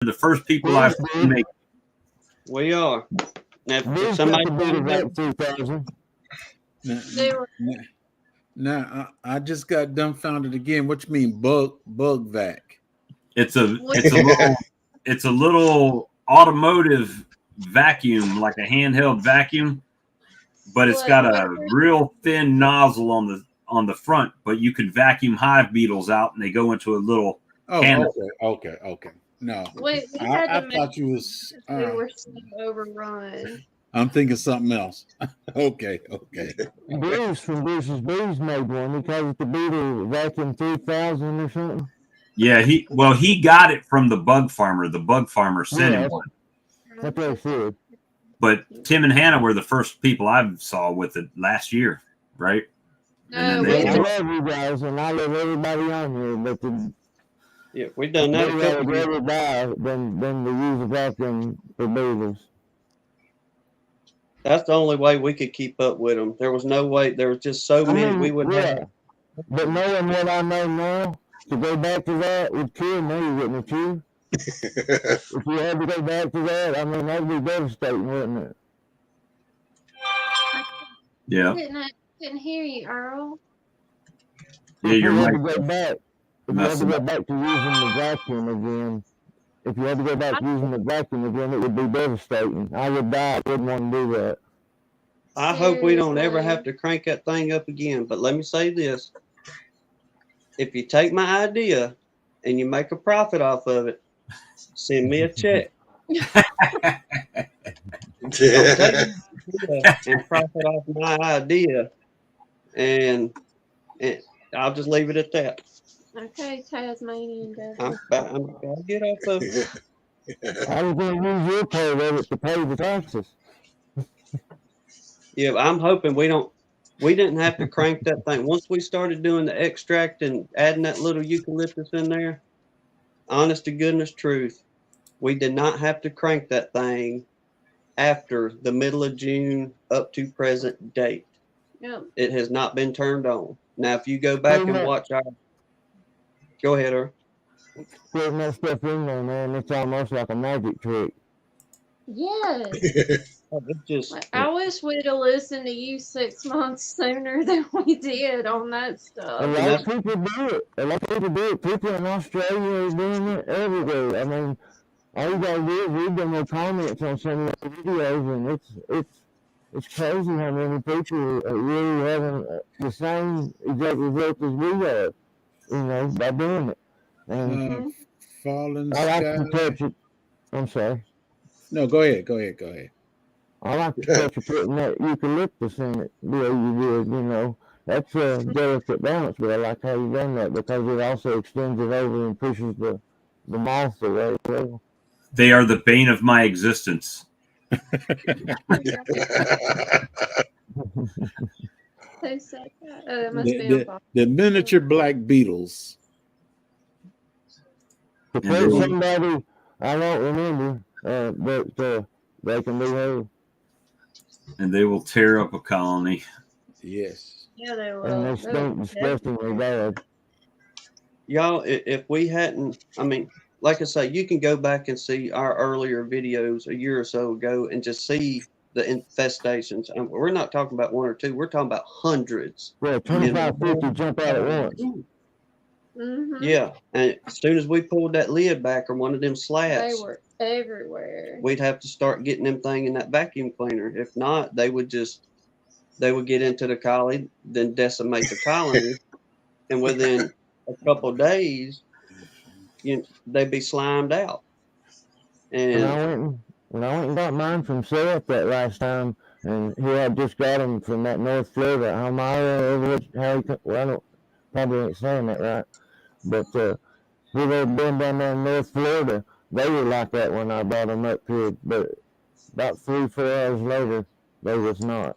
the first people I've seen make. We are. Now, if These somebody got to be the Vac 2000. They were Now I just got dumbfounded again. What you mean bug vac? It's a little automotive vacuum, like a handheld vacuum, but it's got a real thin nozzle on the front. But you can vacuum hive beetles out, and they go into a little. Oh, okay. No, we I had to thought you was. they were so overrun. I'm thinking something else. Okay. Bruce from Bruce's Bees made one. He called it the Beetle Vacuum 3000 or something. Yeah, he got it from the bug farmer. The bug farmer sent him one. That's what I said. But Tim and Hannah were the first people I saw with it last year, right? No, I love you guys, and I love everybody on here, but we've done that. I'd rather die than to use a vacuum for beetles. That's the only way we could keep up with them. There was no way. There was just so many we wouldn't have. But knowing what I know now, to go back to that would kill me, wouldn't it, you? If you had to go back to that, I mean, that'd be devastating, wouldn't it? Yeah. I couldn't hear you, Earl. Yeah, you're right. right. If you had to go back to using the vacuum again, if you had to go back to using the vacuum again, it would be devastating. I would die. I wouldn't want to do that. I hope we don't ever have to crank that thing up again. But let me say this. If you take my idea and you make a profit off of it, send me a check. And profit off my idea. And I'll just leave it at that. Okay, Tasmanian devil. I'll get off of it. I was going to use your part of it to pay the taxes. Yeah, I'm hoping we didn't have to crank that thing. Once we started doing the extract and adding that little eucalyptus in there, honest to goodness truth, we did not have to crank that thing after the middle of June up to present date. Yep. It has not been turned on. Now, if you go back and watch our... Go ahead, Earl. Putting that stuff in there, man, it's almost like a magic trick. Yes. I wish we'd have listened to you 6 months sooner than we did on that stuff. A lot of people do it. People in Australia are doing it everywhere. I mean, all you gotta do is read them their comments on some of the videos, and it's crazy how many people are really having the same exact result as we have, by doing it. And Fallen I like Sky. to touch it. I'm sorry. No, go ahead. I like to touch of putting that eucalyptus in it the way you did, That's a delicate balance, but I like how you done that because it also extends it over and pushes the moth away. They are the bane of my existence. Who said that? Oh, that must be the miniature black beetles. To put somebody, I don't remember, but they can be heard. And they will tear up a colony. Yes. Yeah, they will. And they stink disgustingly bad. Y'all, if we hadn't, I mean, like I say, you can go back and see our earlier videos a year or so ago and just see the infestations. And we're not talking about one or two. We're talking about hundreds. Yeah, 25, 50 jump out at once. Mm-hmm. Yeah, and as soon as we pulled that lid back or one of them slats, they were everywhere. We'd have to start getting them thing in that vacuum cleaner. If not, they would get into the colony, then decimate the colony, and within a couple of days, they'd be slimed out. And when I went and got mine from Seth that last time, and he had just got them from that North Florida, I probably ain't saying that right, but we had been down there in North Florida. They were like that when I brought them up here, but about 3-4 hours later, they was not.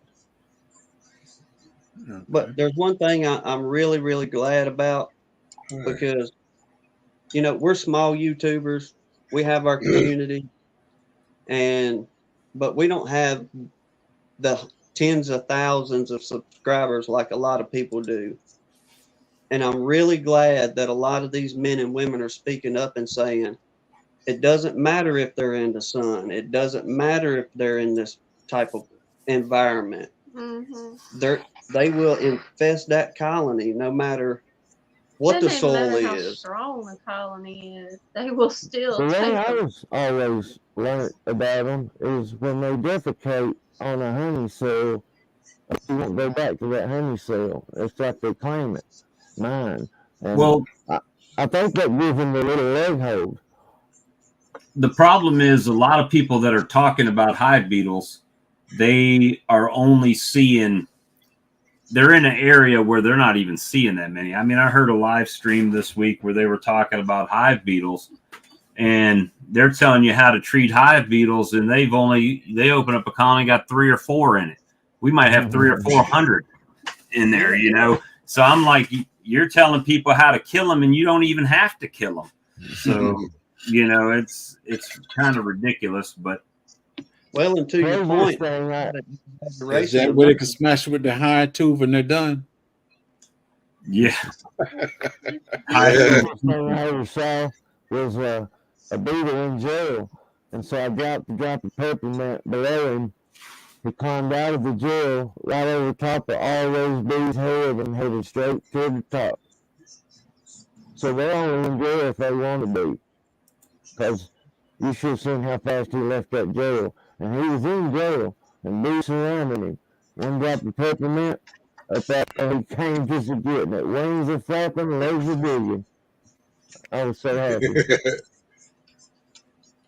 But there's one thing I'm really, really glad about, because, we're small YouTubers. We have our community, but we don't have the tens of thousands of subscribers like a lot of people do. And I'm really glad that a lot of these men and women are speaking up and saying, It doesn't matter if they're in the sun. It doesn't matter if they're in this type of environment. They will infest that colony no matter what the Doesn't soil matter how is. strong the colony is, they will still The way take I them. was always learned about them is when they defecate on a honey cell, you won't go back to that honey cell. It's like they claim it, mine. And Well, I think that gives them the little leg hold. the problem is a lot of people that are talking about hive beetles, they are only seeing, they're in an area where they're not even seeing that many. I mean, I heard a live stream this week where they were talking about hive beetles, and they're telling you how to treat hive beetles, and they open up a colony, got 3 or 4 in it. We might have 300 or 400 in there, you know? So I'm like, you're telling people how to kill them, and you don't even have to kill them. So, you know, it's kind of ridiculous, but. Well, and to your point, Is that where they can smash it with the high tooth and they're done? Yeah. I ever saw was a beetle in jail, and so I dropped a drop of peppermint below him. He climbed out of the jail right over the top of all those bees' head and headed straight to the top. So they're only in jail if they want to be, because you should have seen how fast he left that jail. And he was in jail, and bees surrounding him. One drop of peppermint, up that, and he came just to getting it. Wings are flapping, legs are digging. I was so happy.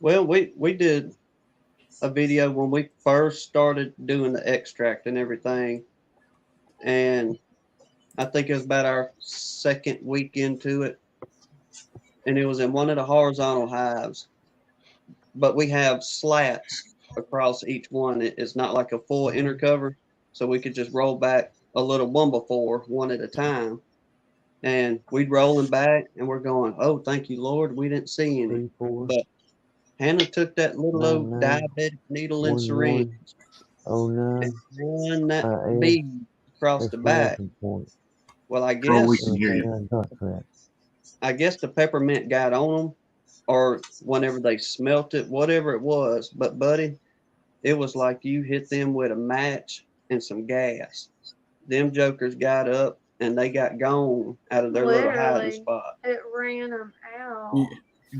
well, we did a video when we first started doing the extract and everything, and I think it was about our second week into it, and it was in one of the horizontal hives, but we have slats across each one. It's not like a full inner cover, so we could just roll back a little one before, one at a time, and we'd roll them back, and we're going, oh, thank you, Lord, we didn't see any. But Hannah took that little old diabetic needle and syringe and run that bead across the back. Well, I guess we can hear you. I guess the peppermint got on them, or whenever they smelt it, whatever it was. But buddy, it was like you hit them with a match and some gas. Them jokers got up and they got gone out of their little hiding spot. It ran them out. Yeah.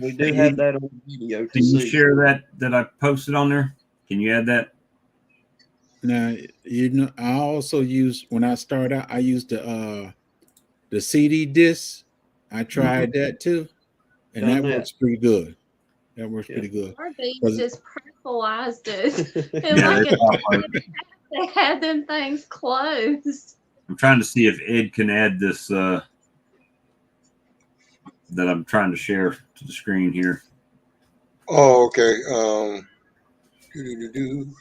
We do have that on video. Can you share that I posted on there? Can you add that? Now, you know, I also use, when I start out, I used the CD disc. I tried that too, and that works pretty good. That works pretty good. Our bees just personalized it. And Yeah, like they had them things closed. I'm trying to see if Ed can add this that I'm trying to share to the screen here. Oh, okay. You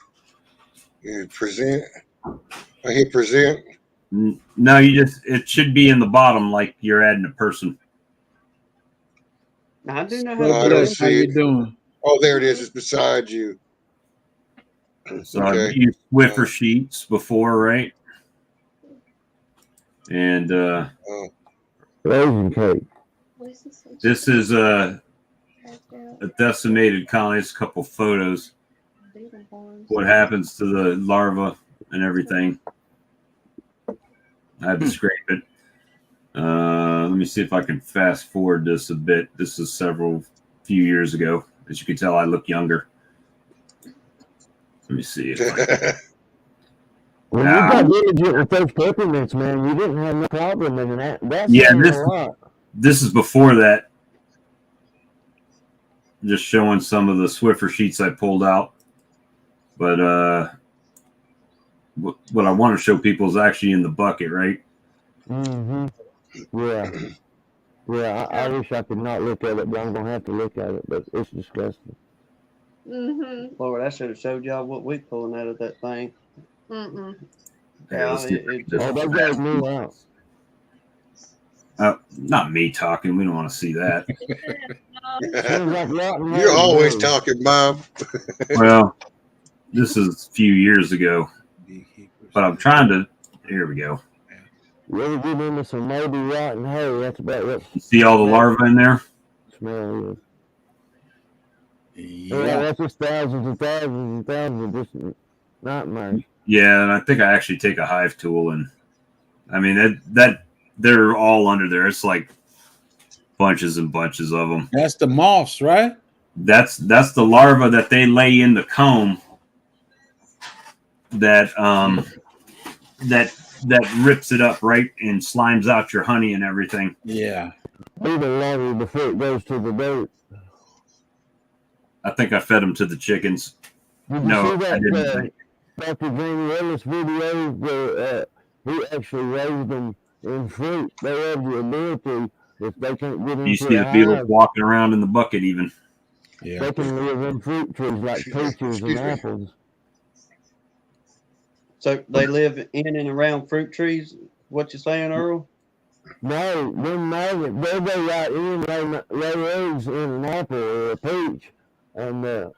present. I hit present. No, it should be in the bottom, like you're adding a person. I do know Well, how to how you doing? Oh, there it is. It's beside you. So I've used Swiffer sheets before, right? And raisin cake. this is a decimated colony. It's a couple photos. What happens to the larva and everything. I had to scrape it. Let me see if I can fast forward this a bit. This is few years ago. As you can tell, I look younger. Let me see if I can. When you got diligent with those peppermints, man, you didn't have no problem in that. That's a lot. This is before that. Just showing some of the Swiffer sheets I pulled out. But what I want to show people is actually in the bucket, right? Mm-hmm. Yeah. Yeah, I wish I could not look at it, but I'm going to have to look at it. But it's disgusting. Mm-hmm. Lord, I should have showed y'all what we pulling out of that thing. Mm-mm. Yeah, Let's see if I can just- Oh, they got me out. Not me talking. We don't want to see that. You're always talking, Mom. Well, this is a few years ago, but I'm trying to. Here we go. You ever get into some moldy rotten hay? That's about what You see all the larvae in there? smell is. Yeah, that's just thousands and thousands and thousands of just nightmares. Yeah, and I think I actually take a hive tool, and I mean that they're all under there. It's like bunches and bunches of them. That's the moths, right? That's the larva that they lay in the comb. That that rips it up, right, and slimes out your honey and everything. Yeah. Even longer before it goes to the dirt. I think I fed them to the chickens. Did No, you see I didn't. that Dr. Jamie Ellis video where he actually raised them in fruit? They have the ability, if they can't get You into see a the beetles hive, walking around in the bucket even. Yeah. they can live in fruit trees like peaches and apples. So they live in and around fruit trees. What you saying, Earl? No, them maggots, they go right in, lay eggs in an apple or a peach, and they'll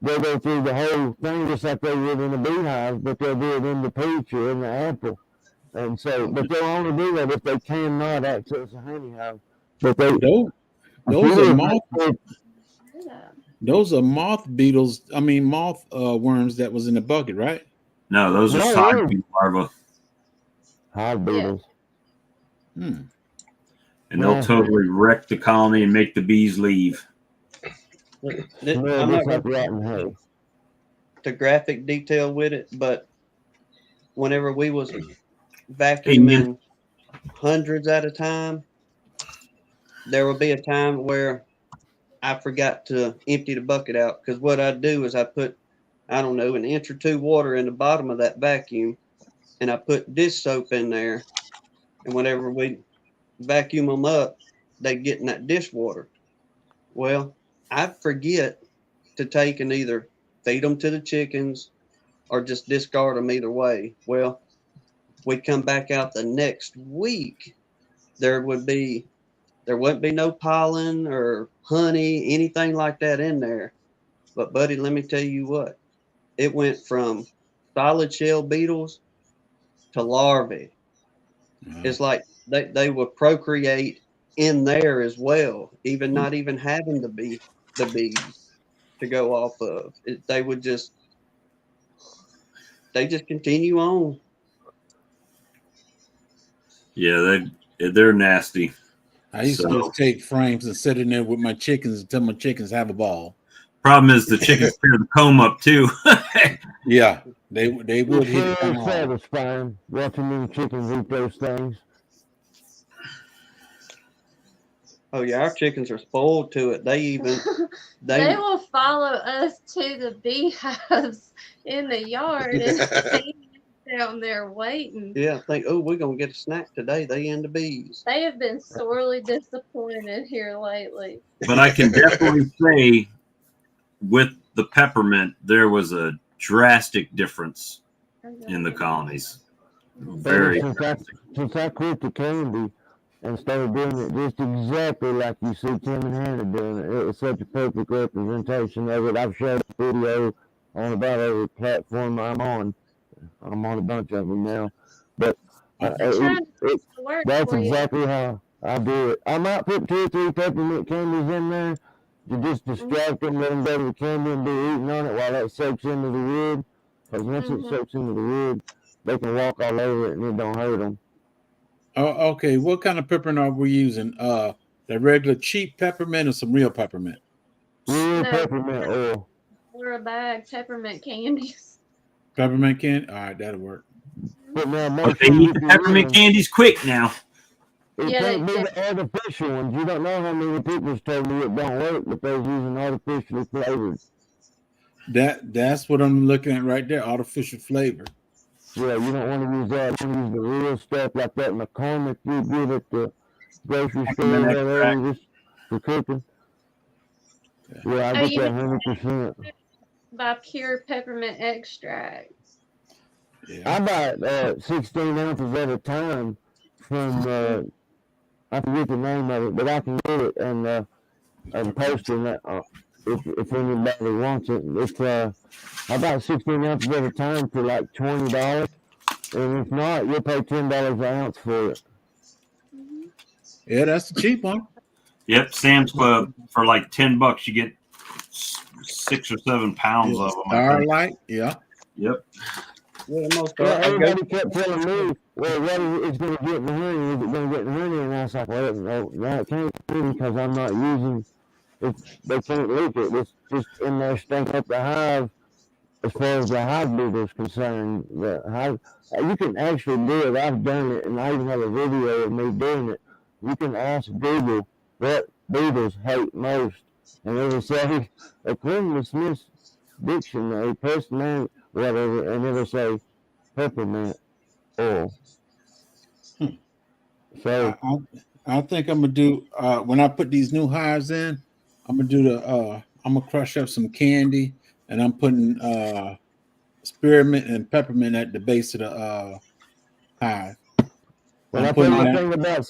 go through the whole thing just like they would in a beehive, but they'll do it in the peach or in the apple. And so, but they'll only do that if they cannot access a honey hive. But they those are moth beetles. I mean, moth worms that was in the bucket, right? No, those are side bee larvae, hive beetles. Hmm. and they'll totally wreck the colony and make the bees leave. I'm not like rotten hay. the graphic detail with it, but whenever we was vacuuming hundreds at a time, there would be a time where I forgot to empty the bucket out, because what I'd do is I put, I don't know, an inch or two water in the bottom of that vacuum, and I put dish soap in there, and whenever we vacuum them up, they get in that dishwater. Well, I forget to take and either feed them to the chickens or just discard them either way. Well, we come back out the next week, there wouldn't be no pollen or honey, anything like that in there. But buddy, let me tell you what, it went from solid shell beetles to larvae. It's like they would procreate in there as well, even not even having the bees to go off of. They just continue on. Yeah, they're nasty. I used to just take frames and sit in there with my chickens until my chickens have a ball. Problem is the chickens tear the comb up too. Yeah, they would hit It's very satisfying watching them chickens eat those things. Oh yeah, our chickens are spoiled to it. They will follow us to the beehives in the yard and stand down there waiting. Yeah, think, oh, we're gonna get a snack today. They and the bees. They have been sorely disappointed here lately. But I can definitely say with the peppermint, there was a drastic difference in the colonies. Very. Since I quit the candy and started doing it just exactly like you see Tim and Hannah doing it, it was such a perfect representation of it. I've shared a video on about every platform I'm on. I'm on a bunch of them now, but that's exactly how I do it. I might put 2 or 3 peppermint candies in there to just distract them, let them go to the candy and be eating on it while that soaks into the wood. Because once it soaks into the wood, they can walk all over it and it don't hurt them. Oh, okay. What kind of peppermint are we using? The regular cheap peppermint or some real peppermint? Real peppermint oil. Or a bag peppermint candies. Peppermint candy? All right, that'll work. But they eat the peppermint candies quick now. It can't be the artificial ones. You don't know how many people told me it don't work, but they're using artificially flavored. That's what I'm looking at right there, artificial flavor. Yeah, you don't want to use that. You want to use the real stuff like that McCormick you get at the grocery store or whatever for cooking. Yeah, I get that 100%. By pure peppermint extract. Yeah. I buy 16 ounces at a time from I forget the name of it, but I can get it and post it if anybody wants it. It's I buy 16 ounces at a time for like $20, and if not, you'll pay $10 an ounce for it. Yeah, that's the cheap one. Yep, Sam's Club for like $10, you get 6 or 7 pounds of them. I think. Starlight, yeah. Yep. Yeah, most Yeah, I go, everybody kept telling me, well, what is it going to get in the honey? Is it going to get in the honey? And I was like, well, no, it can't be because I'm not using it. They can't leak it. It's just in there stinking up the hive as far as the hive beetle is concerned. The hive, you can actually do it. I've done it, and I even have a video of me doing it. You can ask Google what beetles hate most, and it will say, according to Smith's dictionary, pest man, whatever, and it'll say peppermint oil. So I think I'm gonna do when I put these new hives in, I'm gonna do I'm gonna crush up some candy and I'm putting spearmint and peppermint at the base of the hive. well, I tell you the thing about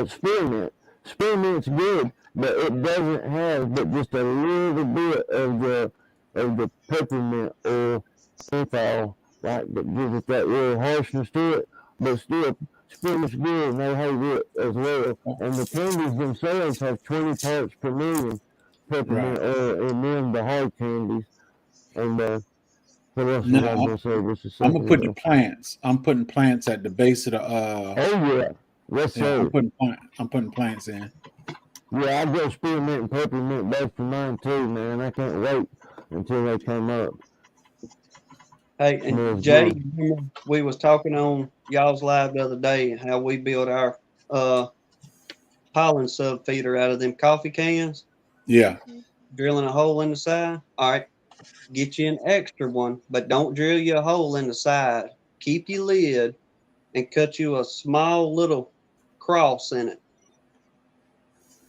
spearmint. Spearmint's good, but it doesn't have but just a little bit of the peppermint oil menthol, like that gives it that real harshness to it. But still, spearmint's good and they hate it as well. And the candies themselves have 20 parts per million peppermint oil in them, the hard candies. And what else was I going to say? I'm gonna put the plants. I'm putting plants at the base of the. Oh yeah, yes sir. I'm putting plants in. Yeah, I go spearmint and peppermint both for mine too, man. I can't wait until they come up. hey, and Jay, we was talking on y'all's live the other day how we built our pollen sub feeder out of them coffee cans. Yeah. Drilling a hole in the side. All right. Get you an extra one, but don't drill you a hole in the side. Keep your lid and cut you a small little cross in it,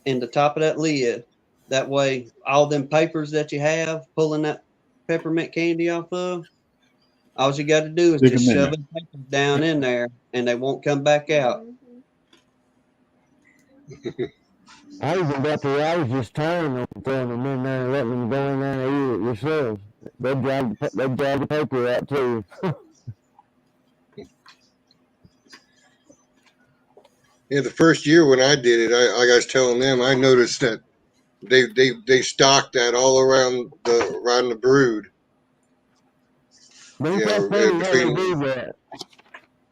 in the top of that lid. That way, all them papers that you have pulling that peppermint candy off of, all you got to do is just shove the papers down in there, and they won't come back out. I even got the I was just tiring of throwing them in there and letting them go in there and eat it yourself. They drag the paper out too. Yeah, the first year when I did it, I was telling them, I noticed that they stocked that all around the brood. Don't that funny how they do that?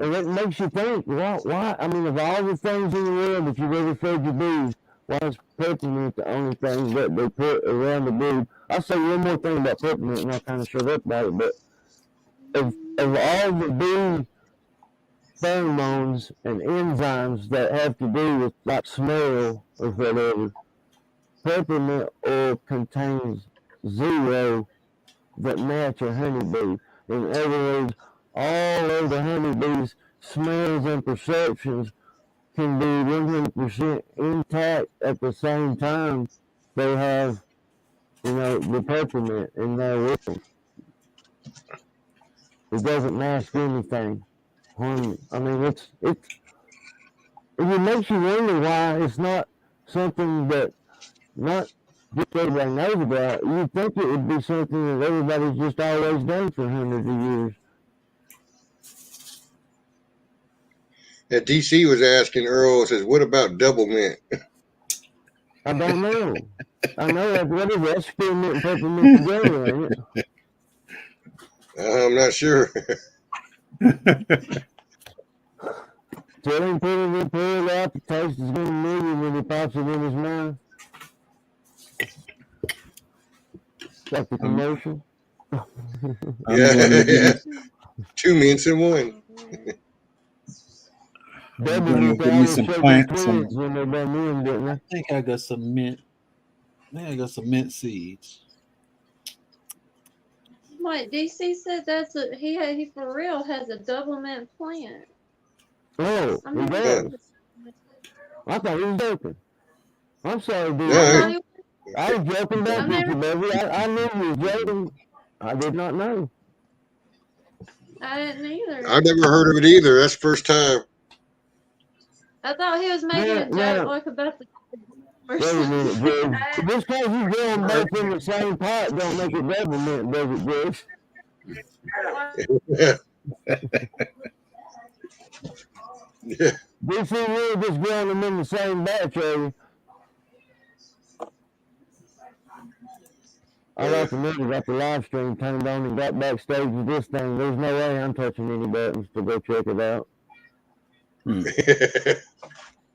And it makes you think, why? I mean, of all the things in the world that you've ever fed your bees, why is peppermint the only thing that they put around the brood? I'll say one more thing about peppermint, and I'll kind of shut up about it. But of all the bee pheromones and enzymes that have to do with like smell or whatever, peppermint oil contains 0 that match a honeybee. In other words, all of the honeybees' smells and perceptions can be 100% intact at the same time they have, the peppermint in there with them. It doesn't mask anything. I mean, it makes you wonder why it's not something that not just everybody knows about. You'd think it would be something that everybody's just always done for hundreds of years. Yeah, DC was asking Earl, says, what about double mint? I don't know. I know that what is that? Spearmint and peppermint together, ain't it? I'm not sure. Tell him put it out, the taste is gonna move him when he pops it in his mouth. Like the commercial. Yeah. 2 mints in one. I'm gonna give me some plants. When they're done in, didn't they? I think I got some mint. I got some mint seeds. Like DC said, he for real has a double mint plant. Oh, I he mean, does. I thought he was joking. I'm sorry, dude. Yeah. I was joking back with you, baby. I knew you was joking. I did not know. I didn't either. I've never heard of it either. That's the first time. I thought he was making a joke like about the. Wait a minute, George. Just because you grow them both in the same pot don't make it double mint, does it, George? Yeah. DC really just growing them in the same batch, are you? I recommended that the live stream turned on and got backstage with this thing. There's no way I'm touching any buttons to go check it out. This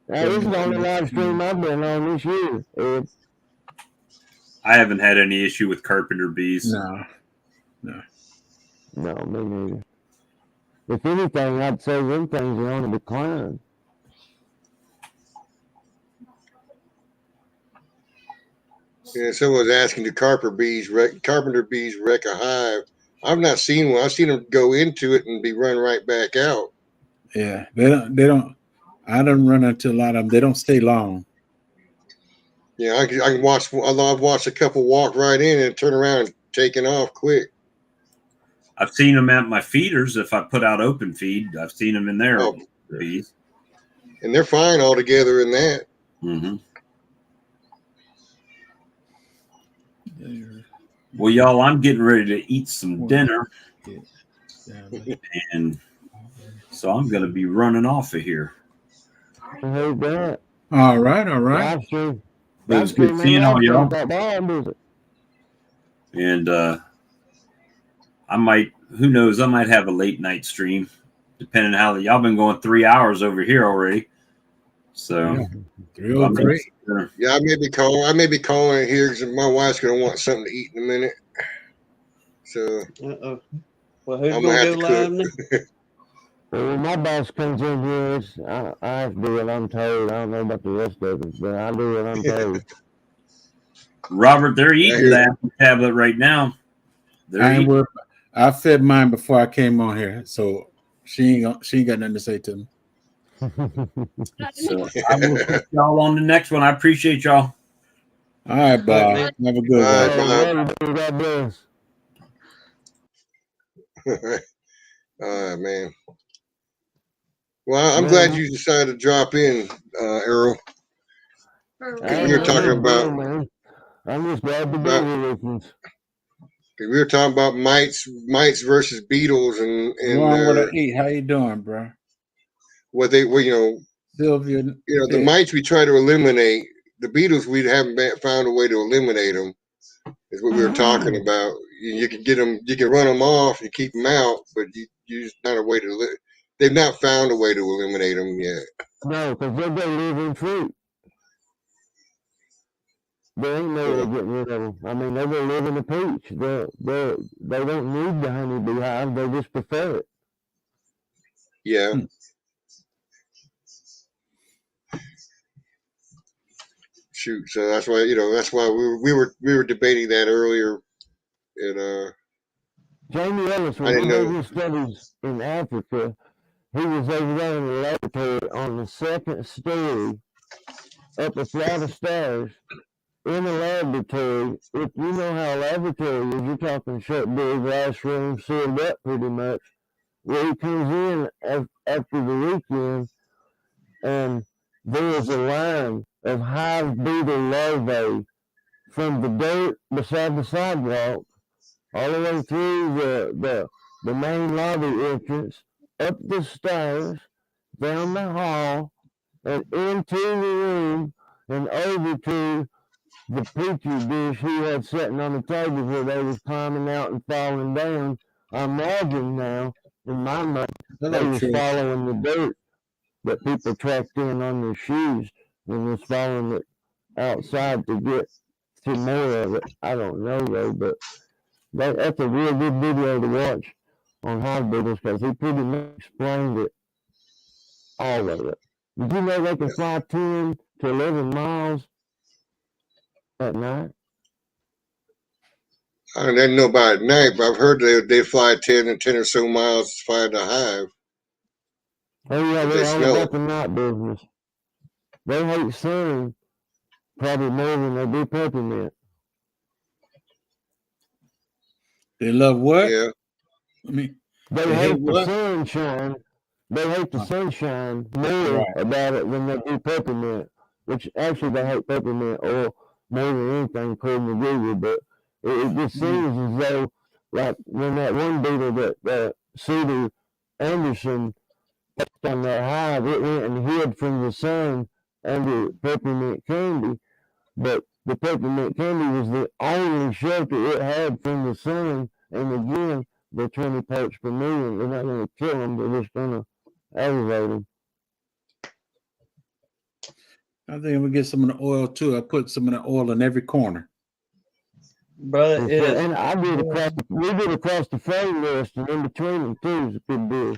is the only live stream I've been on this year, Ed. I haven't had any issue with carpenter bees. No. No, me neither. If anything, I'd say them things are on a decline. Yeah, someone was asking, do carpenter bees wreck a hive? I've not seen one. I've seen them go into it and be run right back out. Yeah, they don't. I don't run into a lot of them. They don't stay long. Yeah, I can watch. I've watched a couple walk right in and turn around and taking off quick. I've seen them at my feeders. If I put out open feed, I've seen them in there. Bees. And they're fine altogether in that. Mm-hmm. Well, y'all, I'm getting ready to eat some dinner. And so I'm going to be running off of here. I heard that. All right. Live stream. It was good seeing all y'all. It? And I might, who knows, I might have a late night stream, depending on how y'all been going 3 hours over here already. So, yeah, I may be calling it here because my wife's gonna want something to eat in a minute. So, well, who's gonna go live now? Well, when my boss comes in here, I have to do what I'm told. I don't know about the rest of it, but I do what I'm told. Robert, they're eating the Apple tablet right now. I fed mine before I came on here, so she ain't got nothing to say to me. So I will put y'all on the next one. I appreciate y'all. All right, Bob. Have a good one. God bless. All right, man. Well, I'm glad you decided to drop in, Errol. We were talking about. I'm just glad to be with you. We were talking about mites versus beetles, and how you doing, bro? What they were, Sylvia. The mites we try to eliminate. The beetles we haven't found a way to eliminate them. Is what we were talking about. You can get them, you can run them off and keep them out, but you not a way to. They've not found a way to eliminate them yet. No, because they're going to live in fruit. There ain't no way to get rid of them. I mean, they're going to live in the peach. They don't need the honeybee hive. They just prefer it. Yeah. Shoot. So that's why we were debating that earlier. And Jamie Ellis, when he did his studies in Africa, he was over there in the laboratory on the second story, up a flight of stairs. In a laboratory, if you know how a laboratory is, you're talking shut door, glass room, sealed up pretty much. Well, he comes in after the weekend, and there's a line of hive beetle larvae from the dirt beside the sidewalk all the way through the main lobby entrance, up the stairs, down the hall, and into the room, and over to the petri dish he had sitting on the table where they was climbing out and falling down. I imagine now, in my mind, they was following the dirt that people tracked in on their shoes and was following it outside to get to more of it. I don't know though, but that's a real good video to watch on hive beetles because he pretty much explained it, all of it. Did you know they can fly 10 to 11 miles at night? I didn't know about at night, but I've heard they fly 10 or so miles to find a hive. Oh yeah, they're all about the night business. They hate sun probably more than they do peppermint. They love what? Yeah. They hate the sunshine. They hate the sunshine more about it than they do peppermint. Which actually they hate peppermint oil more than anything, according to Google. But it just seems as though, like when that one beetle that Cedar Anderson on that hive, it went and hid from the sun under peppermint candy. But the peppermint candy was the only shelter it had from the sun. And again, they're 20 parts per million. They're not going to kill them. They're just going to elevate them. I think I'm gonna get some of the oil too. I put some of the oil in every corner. Brother, it is. And I did we did across the frame list and in between them too is a good deal.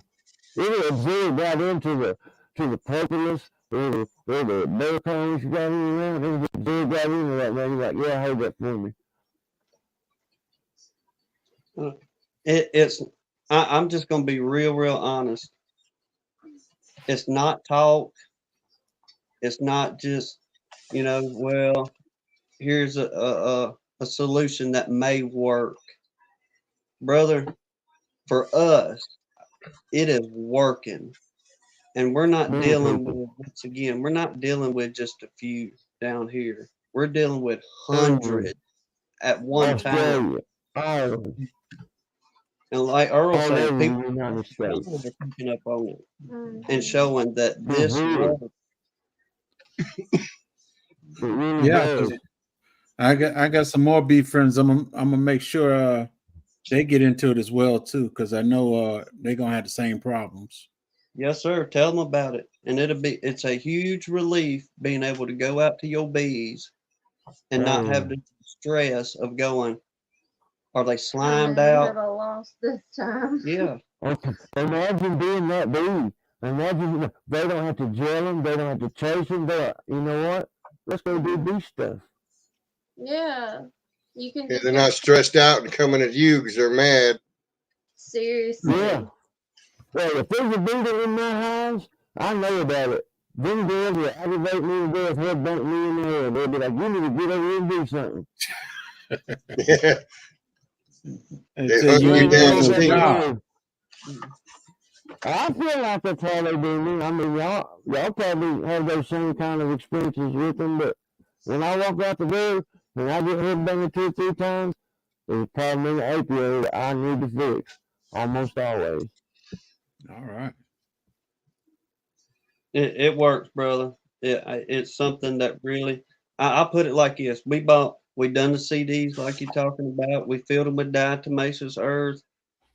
It'll absorb right into the purpleness or the bear cones you got in around. It'll absorb right into that, man. You're like, yeah, hold that for me. I'm just gonna be real honest. It's not talk. It's not just, well, here's a solution that may work. Brother, for us, it is working. And we're not dealing with, once again, we're not dealing with just a few down here. We're dealing with hundreds at one time. And like Earl said, people are picking up on it and showing that this works. Yeah, I got some more bee friends. I'm gonna make sure they get into it as well too, because I know they're gonna have the same problems. Yes, sir. Tell them about it, and it's a huge relief being able to go out to your bees and not have the stress of going, are they slimed out? I lost this time. Yeah. Imagine being that bee. Imagine they don't have to gel them, they don't have to chase them. You know what? Let's go do bee stuff. Yeah. You can. Yeah, they're not stressed out and coming at you because they're mad. Seriously. Yeah. Well, if there's a beetle in my house, I know about it. Them girls will aggravate me and girls head bump me in the head. They'll be like, you need to get over here and do something. Yeah. They hunt you down and sting you. I feel like that's how they do me. I mean, y'all probably have those same kind of experiences with them, but when I walk out the door and I get head banged 2 or 3 times, there's a problem in the apiary that I need to fix. Almost always. All right. It works, brother. It's something that really, I put it like this. We done the CDs like you're talking about. We filled them with diatomaceous earth.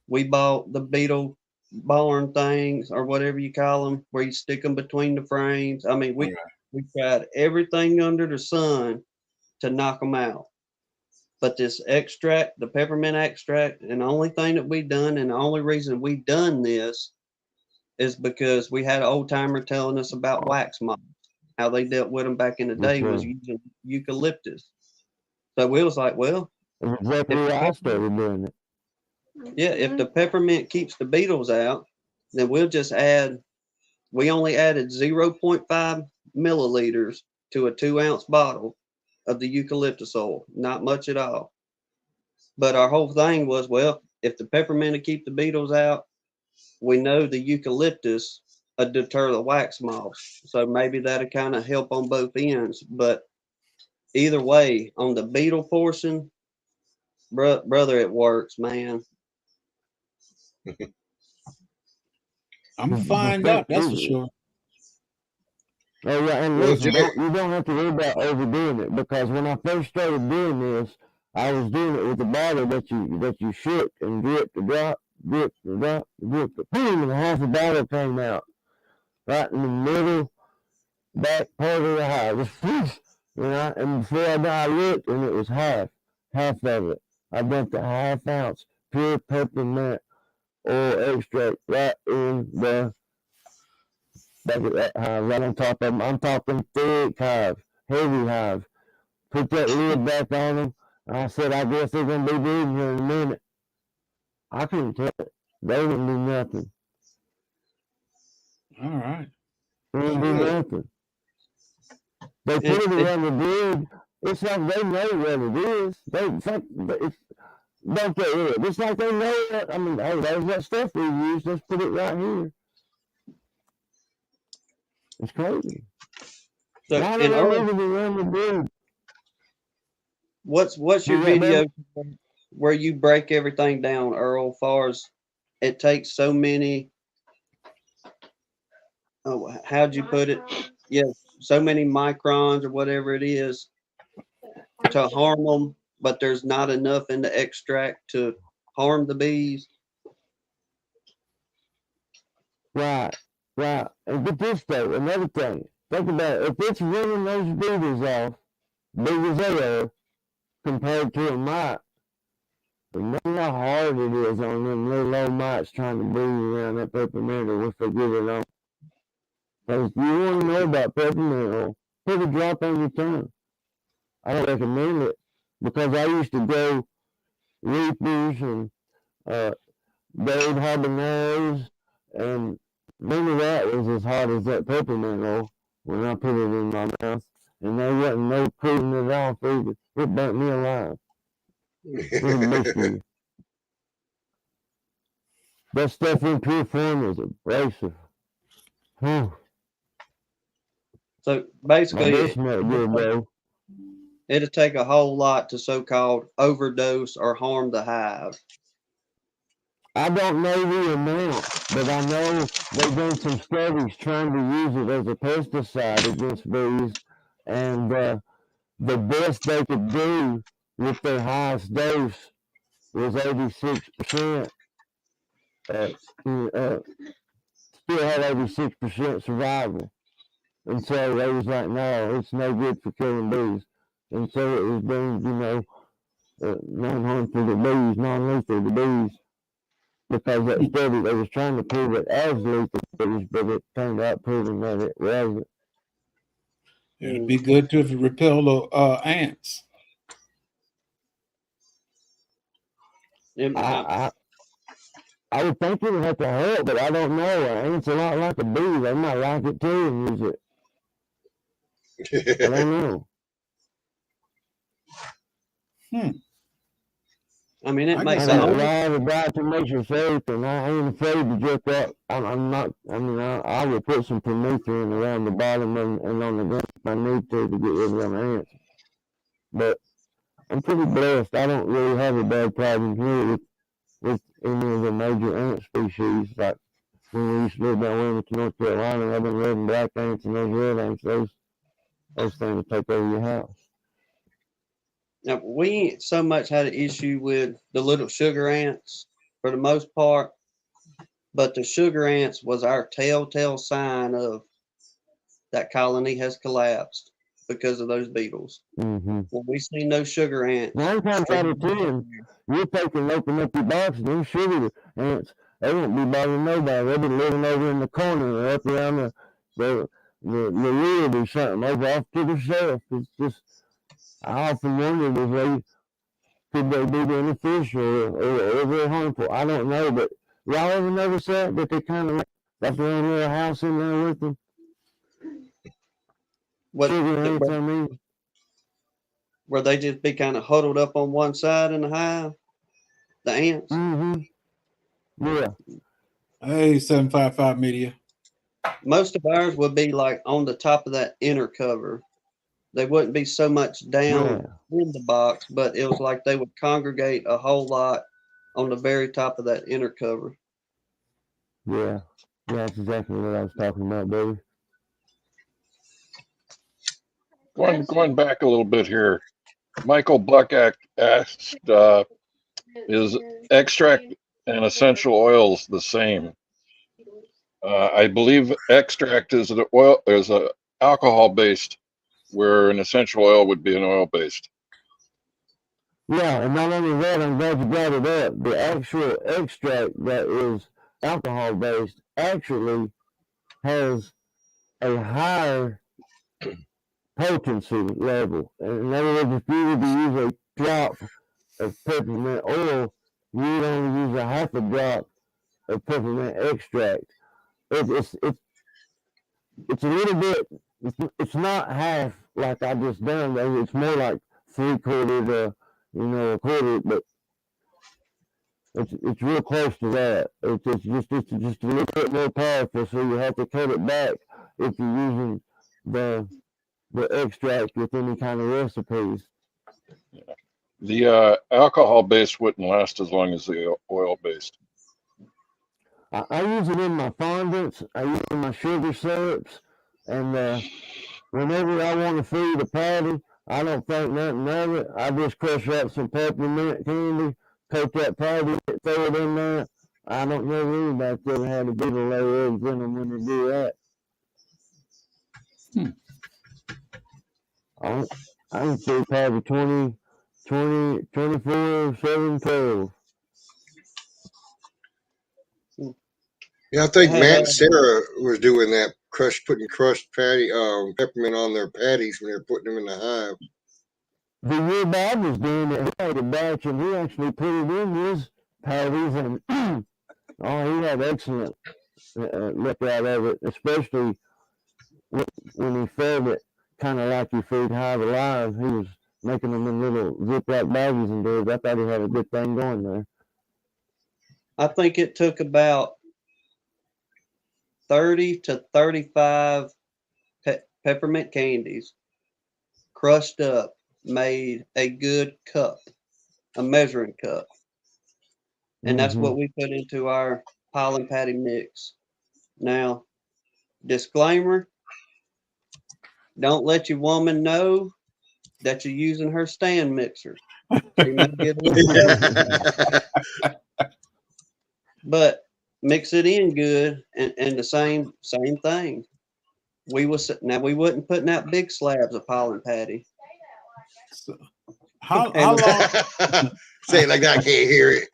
We bought the beetle barn things or whatever you call them, where you stick them between the frames. I mean, we tried everything under the sun to knock them out. But this extract, the peppermint extract, and the only thing that we done, and the only reason we done this is because we had an old timer telling us about wax moths, how they dealt with them back in the day was using eucalyptus. So we was like, well, exactly why I started doing it. Yeah, if the peppermint keeps the beetles out, then we'll just we only added 0.5 milliliters to a 2-ounce bottle of the eucalyptus oil, not much at all. But our whole thing was, well, if the peppermint will keep the beetles out, we know the eucalyptus will deter the wax moths. So maybe that'll kind of help on both ends. But either way, on the beetle portion, brother, it works, man. I'm gonna find out, that's for sure. Oh yeah, and listen, you don't have to worry about overdoing it, because when I first started doing this, I was doing it with a bottle that you shook and drip the drop, drip the drop, drip the boom, and half a bottle came out right in the middle back part of the hive. And before I looked, and it was half of it. I dumped a 1/2 ounce pure peppermint oil extract right in the back of that hive, right on top of them. I'm talking thick hive, heavy hive. Put that lid back on them. I said, I guess they're going to be breathing here in a minute. I couldn't tell it. They didn't do nothing. All right. They didn't do nothing. They put it around the grid. It's like they know what it is. Don't get rid of it. It's like they know that. I mean, hey, there's that stuff we use. Let's put it right here. It's crazy. So, why do they leave it around the grid? What's your video where you break everything down, Earl, as far as it takes so many, how'd you put it? Yeah, so many microns or whatever it is. to harm them, but there's not enough in the extract to harm the bees. Right, right. And get this though, another thing. Think about it. If it's running those beavers off, big as they are, compared to a mite, remember how hard it is on them little old mites trying to breathe around that peppermint if they get it on. Because you want to know about peppermint oil, put a drop on your tongue. I don't recommend it because I used to grow reapers and gold habaneros, and none of that was as hot as that peppermint oil when I put it in my mouth. And there wasn't no cooling it off either. It burnt me alive. It was that stuff in pure form is abrasive. Whew. So My basically, breath smelled good, bro. it'll take a whole lot to so-called overdose or harm the hive. I don't know the amount, but I know they've done some studies trying to use it as a pesticide against bees, and the best they could do with their highest dose was 86%. Still had 86% survival. And so they was like, no, it's no good for killing bees. And so it was deemed, non-harmful to bees, non-lethal to bees. Because that study, they was trying to prove it as lethal to bees, but it turned out proving that it wasn't. It'd be good to repel the ants. I would think it would have to help, but I don't know. Ants a lot like a bee. They might like it too and use it. I don't know. I mean, it I makes I guess sense. got a lot of diet to make you safe, and I ain't afraid to jerk up. I'm not. I mean, I will put some permethrin around the bottom and on the ground if I need to get rid of them ants. But I'm pretty blessed. I don't really have a bad problem here with any of the major ant species. Like when we used to live down Wilmington, North Carolina, I've been red and black ants and those red ants. Those things will take over your house. Now, we ain't so much had an issue with the little sugar ants for the most part, but the sugar ants was our telltale sign of that colony has collapsed because of those beetles. Mm-hmm. When we see no sugar ants, 9 times out of 10, you take and open up your box, and them sugar ants, they won't be bothering nobody. They'll be living over in the corner or up around the lid or something, over off to the shelf. It's just, I often wondered if could they be beneficial or very harmful. I don't know, but y'all ever notice that they kind of got their own little house in there with them? Sugar ants, I mean. Where they just be kind of huddled up on one side in the hive, the ants. Mm-hmm. Yeah. Hey, 755 Media. Most of ours would be like on the top of that inner cover. They wouldn't be so much down in the box, but it was like they would congregate a whole lot on the very top of that inner cover. Yeah, that's exactly what I was talking about, baby. Going back a little bit here, Michael Buck asked, is extract and essential oils the same? I believe extract is an alcohol based, where an essential oil would be an oil based. Yeah, and not only that, I'm glad you brought it up. The actual extract that is alcohol based actually has a higher potency level. In other words, if you were to use a drop of peppermint oil, you would only use a half a drop of peppermint extract. It's a little bit. It's not half like I just done. It's more like 3/4 to a quarter, but it's real close to that. It's just a little bit more powerful. So you have to cut it back if you're using the extract with any kind of recipes. Yeah. The alcohol based wouldn't last as long as the oil based. I use it in my fondants. I use it in my sugar syrups, and whenever I want to feed a patty, I don't think nothing of it. I just crush up some peppermint candy, coat that patty, throw it in there. I don't know anybody that's ever had a beetle lay eggs in them when they do that. I can see probably 20, 24, 7, 12. Yeah, I think Matt and Sarah was doing that, putting crushed peppermint on their patties when they were putting them in the hive. The year Bob was doing it, he had a batch and he actually put it in his patties and oh, he had excellent look out of it, especially when he fed it kind of like you feed Hive Alive. He was making them in little Ziploc baggies and things. I thought he had a good thing going there. I think it took about 30 to 35 peppermint candies, crushed up, made a good cup, a measuring cup. And that's what we put into our pollen patty mix. Now, disclaimer, don't let your woman know that you're using her stand mixer. She may get a little but mix it in good and the same thing. We wasn't putting out big slabs of pollen patty. So, how long? Say it like that, I can't hear it.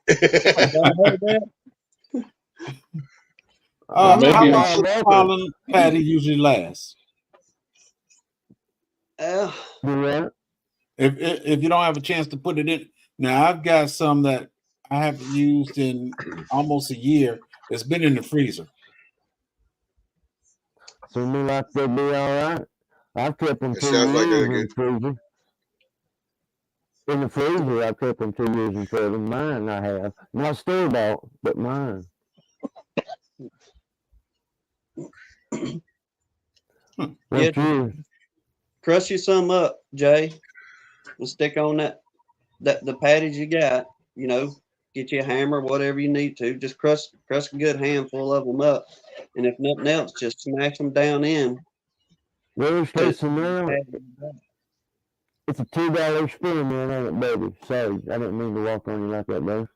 How maybe long it's- does pollen patty usually last? If you don't have a chance to put it in. Now I've got some that I haven't used in almost a year. It's been in the freezer. So me like they'll be all right. I've kept them It 2 sounds like they're years in good. the freezer. In the freezer, I've kept them 2 years in freezer. Mine I have. Not store-bought, but mine. What's yours? Crush you some up, Jay, and stick on that the patties you got. You know, get you a hammer, whatever you need to. Just crush a good handful of them up, and if nothing else, just smash them down in. Worst case scenario, it's a $2 experiment on it, baby. Sorry, I didn't mean to walk on you like that, bro.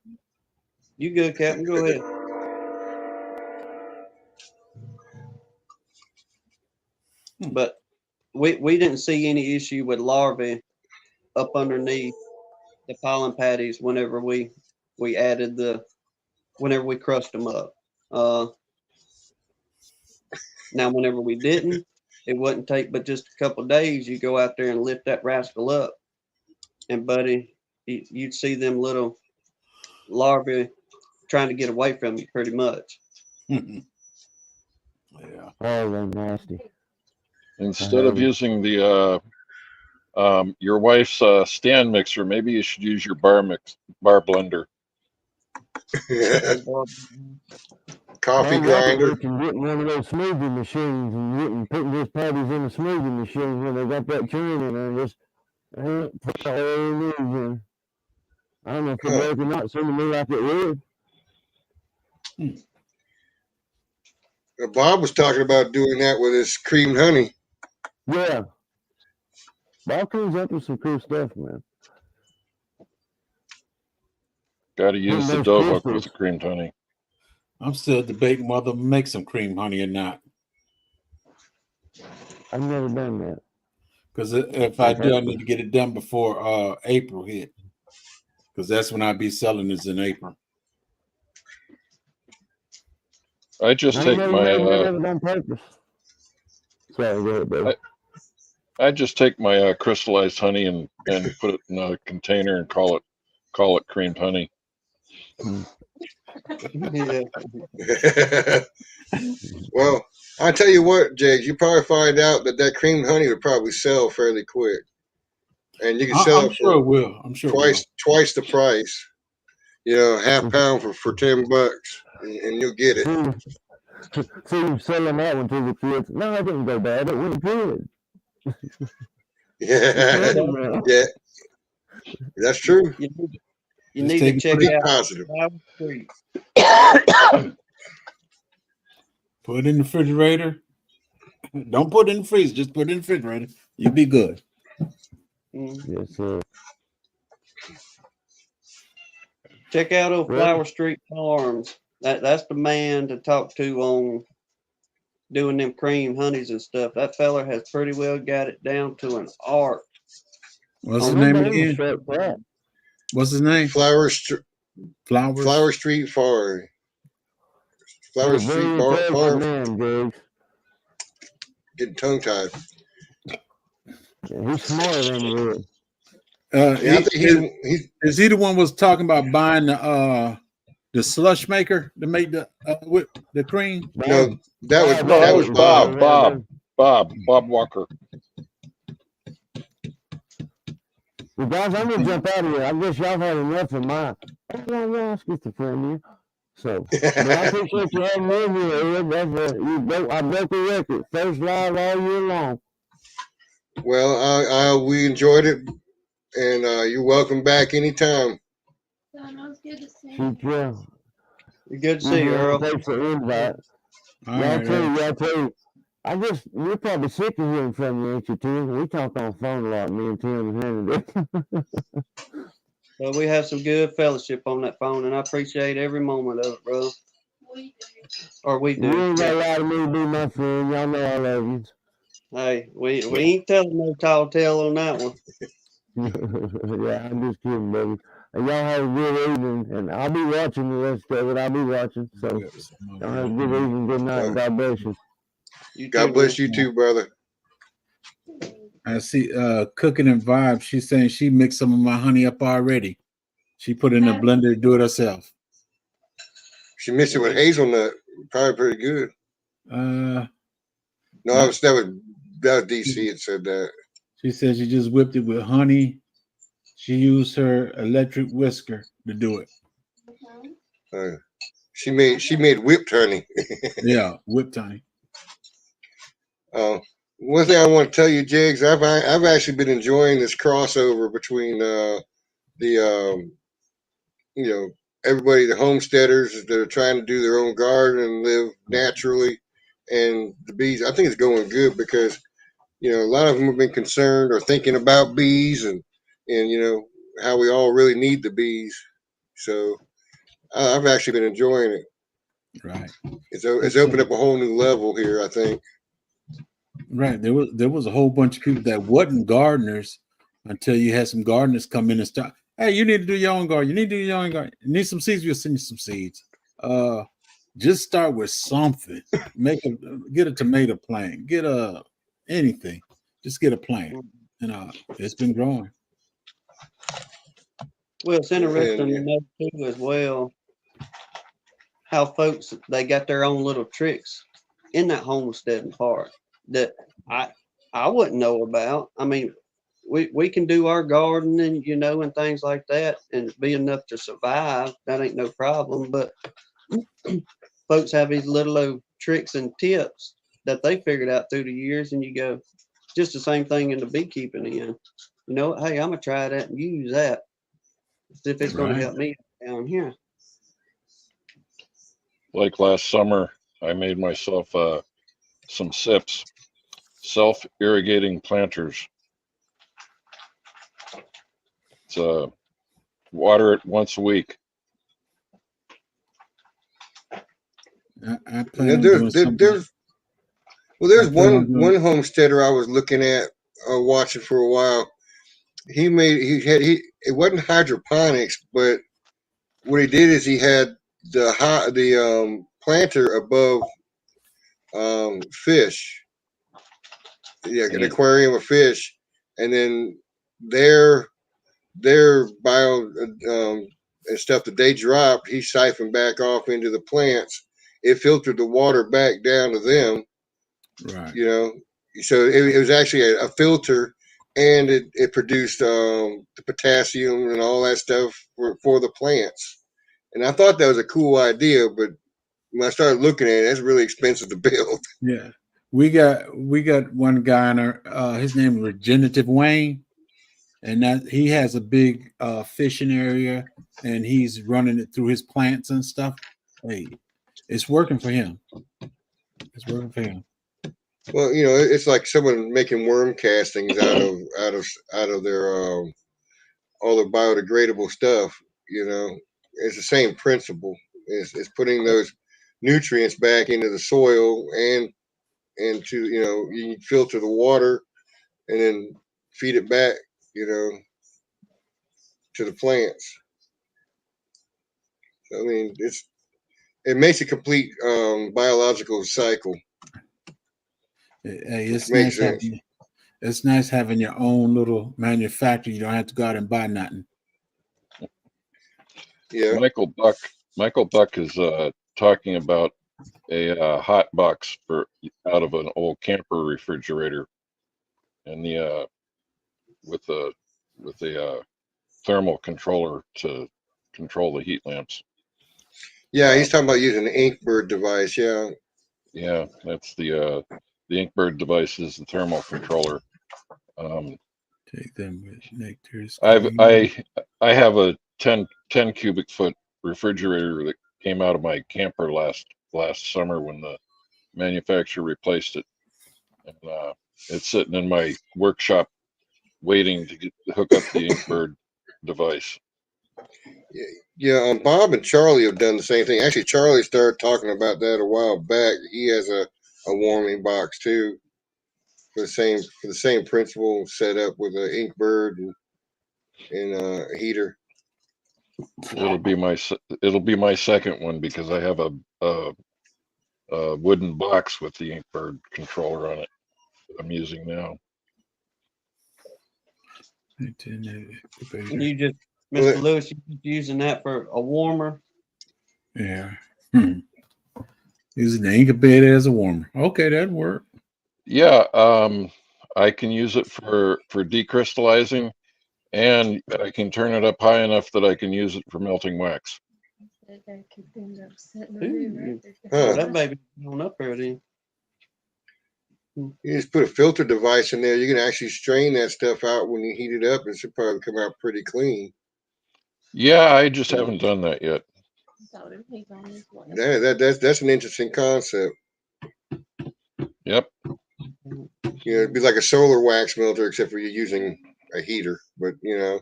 You good, Captain? Go ahead. But we didn't see any issue with larvae up underneath the pollen patties whenever we added whenever we crushed them up. Now whenever we didn't, it wouldn't take but just a couple of days. You go out there and lift that rascal up, and buddy, you'd see them little larvae trying to get away from you pretty much. Yeah. Oh, they're nasty. Instead of using the your wife's stand mixer, maybe you should use your bar blender. Coffee grinder. You can get one of those smoothie machines and putting these patties in the smoothie machine when they got that churn in there and just put the whole news in. I don't know if it works or not. Seemed to me like it would. Bob was talking about doing that with his creamed honey. Yeah. Bob comes up with some cool stuff, man. Got to use the dough hook with the creamed honey. I'm still debating whether to make some cream honey or not. I've never done that. Because if I do, I need to get it done before April hit. Because that's when I'll be selling this in April. I just take my crystallized honey and put it in a container and call it creamed honey. Well, I tell you what, Jake, you probably find out that creamed honey would probably sell fairly quick, and you can sell it sure it will. I'm sure twice the price. You know, half pound for $10, and you'll get it. So you selling that one to the kids? No, I didn't go bad. It went good. Yeah, that's true. You need to check out positive. Put it in the refrigerator. Don't put it in the freezer. Just put it in the refrigerator. You'll be good. Yes, sir. Check out old Well- Flower Street Farms. That's the man to talk to on doing them cream honeys and stuff. That feller has pretty well got it down to an art. What's I his know name David again? Sharp Pratt. What's his name? Flower Flowers. Street Farm. Flower He's a very Street intelligent Farm. man, Griggs. Getting tongue tied. Yeah, he's smarter than he is. Yeah, I think he's Is he the one was talking about buying the slush maker to make the whip the cream? no. That was No, that was Bob. Bob Walker. Well, guys, I'm gonna jump out of here. I guess y'all had enough of mine. I don't want to ask you to friend you. So, but I appreciate you having me in here, Ed. I broke the record. First live all year long. Well, we enjoyed it, and you're welcome back anytime. It was good to see you. Shoot, yeah. Good to see you, Earl. Thanks for the invite. All Y'all right. tell you. I guess you're probably sick of hearing from you, ain't you, Tim? We talk on the phone a lot, me and Tim and Henry. Well, we have some good fellowship on that phone, and I appreciate every moment of it, brother. We do. Or we You do. ain't got to lie to me to be my friend. Y'all know I love you. Hey, we ain't telling no tall tale on that one. Yeah, I'm just kidding, baby. And y'all have a good evening, and I'll be watching the rest of it. I'll be watching. So, y'all have a good evening, good night. God bless you. God bless you too, brother. I see Cooking and Vibe. She's saying she mixed some of my honey up already. She put it in a blender to do it herself. She mixed it with hazelnut. Probably pretty good. Uh, No, that was DC that said that. she said she just whipped it with honey. She used her electric whisker to do it. She made whipped honey. Yeah, whipped honey. One thing I want to tell you, Jigs, I've actually been enjoying this crossover between everybody, the homesteaders that are trying to do their own garden and live naturally, and the bees. I think it's going good because a lot of them have been concerned or thinking about bees and how we all really need the bees. So I've actually been enjoying it. Right. It's opened up a whole new level here, I think. Right. There was a whole bunch of people that wasn't gardeners until you had some gardeners come in and start. Hey, you need to do your own garden. You need to do your own garden. You need some seeds. We'll send you some seeds. Just start with something. Get a tomato plant. Get anything. Just get a plant. And it's been growing. Well, it's interesting to know too as well how folks they got their own little tricks in that homesteading part that I wouldn't know about. I mean, we can do our gardening, and things like that, and be enough to survive. That ain't no problem. But folks have these little old tricks and tips that they figured out through the years, and you go, just the same thing in the beekeeping end. Hey, I'm gonna try that and use that. See if it's gonna help me down here. Like last summer, I made myself some SIPs, self-irrigating planters. It's water it once a week. I plan on doing something. There's one homesteader I was looking at, watching for a while. It wasn't hydroponics, but what he did is he had the planter above fish. Yeah, an aquarium of fish, and then their bio and stuff that they dropped, he siphoned back off into the plants. It filtered the water back down to them. Right. So it was actually a filter, and it produced the potassium and all that stuff for the plants. And I thought that was a cool idea, but when I started looking at it, it's really expensive to build. Yeah. We got one guy in our his name is Regenerative Wayne, and that he has a big fishing area, and he's running it through his plants and stuff. Hey, it's working for him. It's working for him. Well, you know, it's like someone making worm castings out of their all the biodegradable stuff. You know, it's the same principle. It's putting those nutrients back into the soil and to, you know, you filter the water and then feed it back, you know, to the plants. I mean, it makes a complete biological cycle. Hey, it's Makes nice sense. having, it's nice having your own little manufacturer. You don't have to go out and buy nothing. Yeah. Michael Buck is talking about a hot box out of an old camper refrigerator, and the with a thermal controller to control the heat lamps. Yeah, he's talking about using the Inkbird device. Yeah. Yeah, that's the Inkbird device is the thermal controller. Take them with nectars. I have a 10 cubic foot refrigerator that came out of my camper last summer when the manufacturer replaced it, and it's sitting in my workshop waiting to hook up the Inkbird device. Yeah, Bob and Charlie have done the same thing. Actually, Charlie started talking about that a while back. He has a warming box too, for the same principle, set up with an Inkbird and a heater. It'll be my second one because I have a wooden box with the Inkbird controller on it that I'm using now. You just, Mr. Lewis, you just using that for a warmer? Yeah. Using the incubator as a warmer. Okay, that'd work. Yeah, I can use it for decrystallizing, and I can turn it up high enough that I can use it for melting wax. That baby going up there then. You just put a filter device in there. You can actually strain that stuff out when you heat it up. It should probably come out pretty clean. Yeah, I just haven't done that yet. That's an interesting concept. Yep. You know, it'd be like a solar wax melter, except for you're using a heater, but you know,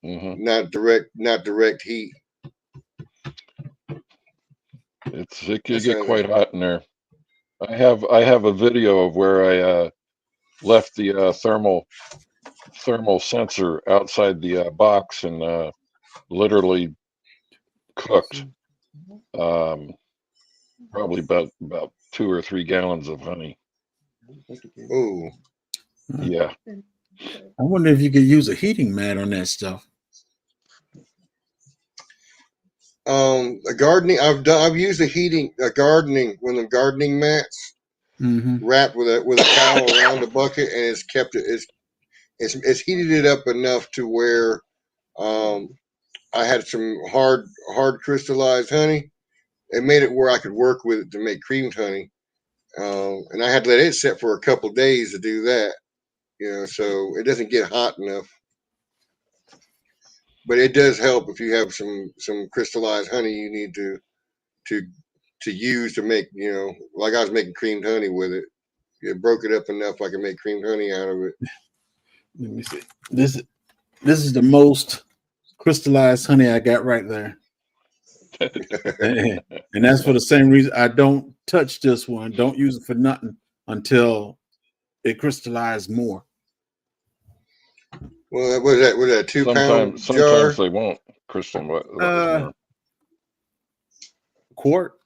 not direct heat. It can get quite hot in there. I have a video of where I left the thermal sensor outside the box and literally cooked probably about 2 or 3 gallons of honey. Ooh. Yeah. I wonder if you could use a heating mat on that stuff. Gardening. I've used one of the gardening mats wrapped with a towel around the bucket, and it's heated it up enough to where I had some hard crystallized honey. It made it where I could work with it to make creamed honey, and I had to let it set for a couple of days to do that. You know, so it doesn't get hot enough. But it does help if you have some crystallized honey you need to use to make, you know, like I was making creamed honey with it. It broke it up enough I can make creamed honey out of it. Let me see. This is the most crystallized honey I got right there. And that's for the same reason I don't touch this one. Don't use it for nothing until it crystallized more. Well, was that 2 pound jar? Sometimes they won't crystallize more. Quart.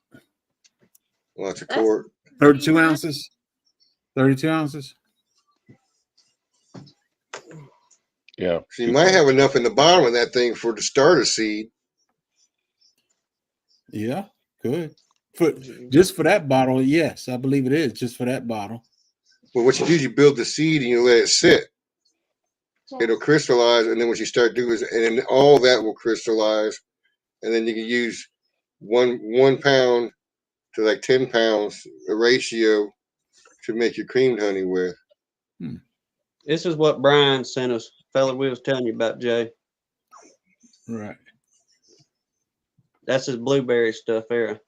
Well, that's a quart. 32 ounces. 32 ounces. Yeah. So you might have enough in the bottom of that thing for the starter seed. Yeah, good. Just for that bottle, yes, I believe it is just for that bottle. Well, what you do is you build the seed and you let it sit. It'll crystallize, and then what you start doing is, and then all that will crystallize, and then you can use 1 pound to like 10 pounds, a ratio to make your creamed honey with. This is what Brian sent us, fella we was telling you about, Jay. Right. That's his blueberry stuff there.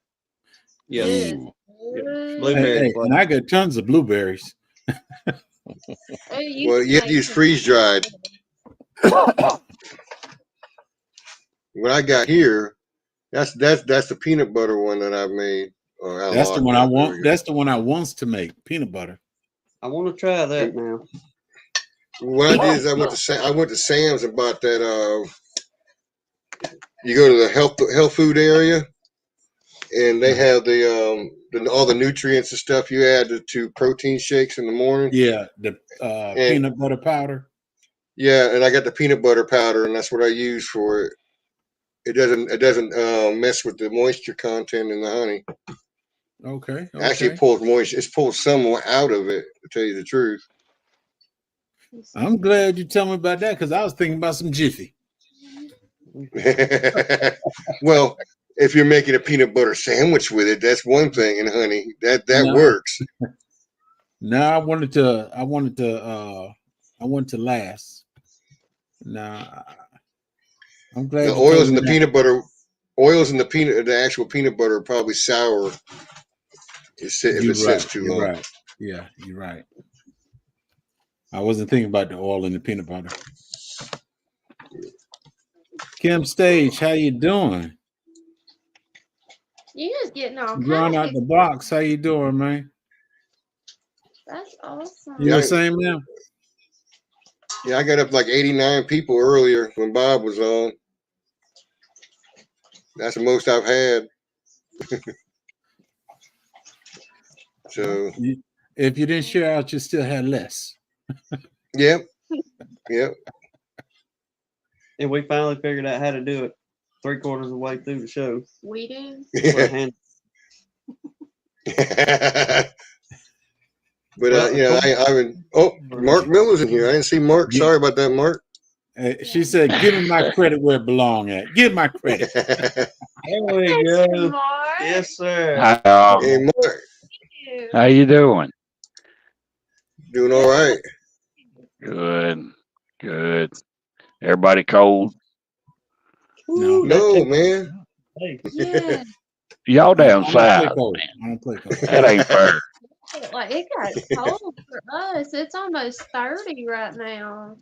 Yeah. Yes. Blueberry and I got tons of blueberries. Well, Well, you have to use freeze dried. What I got here, that's the peanut butter one that I've made. That's the one I want. That's the one I wants to make, peanut butter. I want to try that now. What I did is I went to Sam's and bought that. You go to the health food area, and they have all the nutrients and stuff you add to protein shakes in the morning. Yeah, the peanut butter powder. Yeah, and I got the peanut butter powder, and that's what I use for it. It doesn't mess with the moisture content in the honey. Okay. Actually, it pulls moisture. It pulls some out of it, to tell you the truth. I'm glad you tell me about that because I was thinking about some Jiffy. Well, if you're making a peanut butter sandwich with it, that's one thing, and honey, that works. No, I wanted to last. Nah, I'm glad The oils and the peanut butter, the actual peanut butter are probably sour. If it sits too long. Right. Yeah, you're right. I wasn't thinking about the oil and the peanut butter. Kim Stage, how you doing? You just getting all Drawing out the box. How you doing, man? That's awesome. You the same now? Yeah, I got up like 89 people earlier when Bob was on. That's the most I've had. So if you didn't share out, you still had less. Yep. And we finally figured out how to do it 3/4 of the way through the show. We do. But I would. Oh, Mark Miller's in here. I didn't see Mark. Sorry about that, Mark. She said, "Give him my credit where it belongs at. Give my credit." There we go. Mark. Yes, sir. Hi, Hey, Mark. how you doing? Doing all right. Good. Everybody cold? No, man. Hey. Yeah. Y'all down I south. don't play cold. That ain't fair. Like it got cold for us. It's almost 30 right now.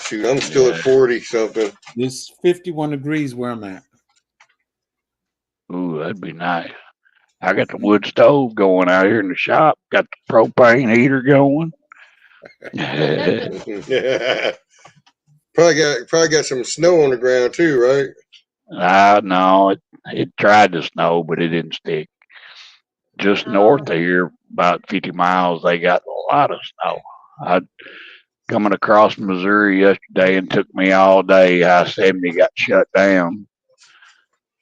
Shoot, I'm still at 40 something. It's 51 degrees where I'm at. Ooh, that'd be nice. I got the wood stove going out here in the shop. Got the propane heater going. Probably got some snow on the ground too, right? No, it tried to snow, but it didn't stick. Just north of here, about 50 miles, they got a lot of snow. I coming across Missouri yesterday and took me all day. I-70 got shut down.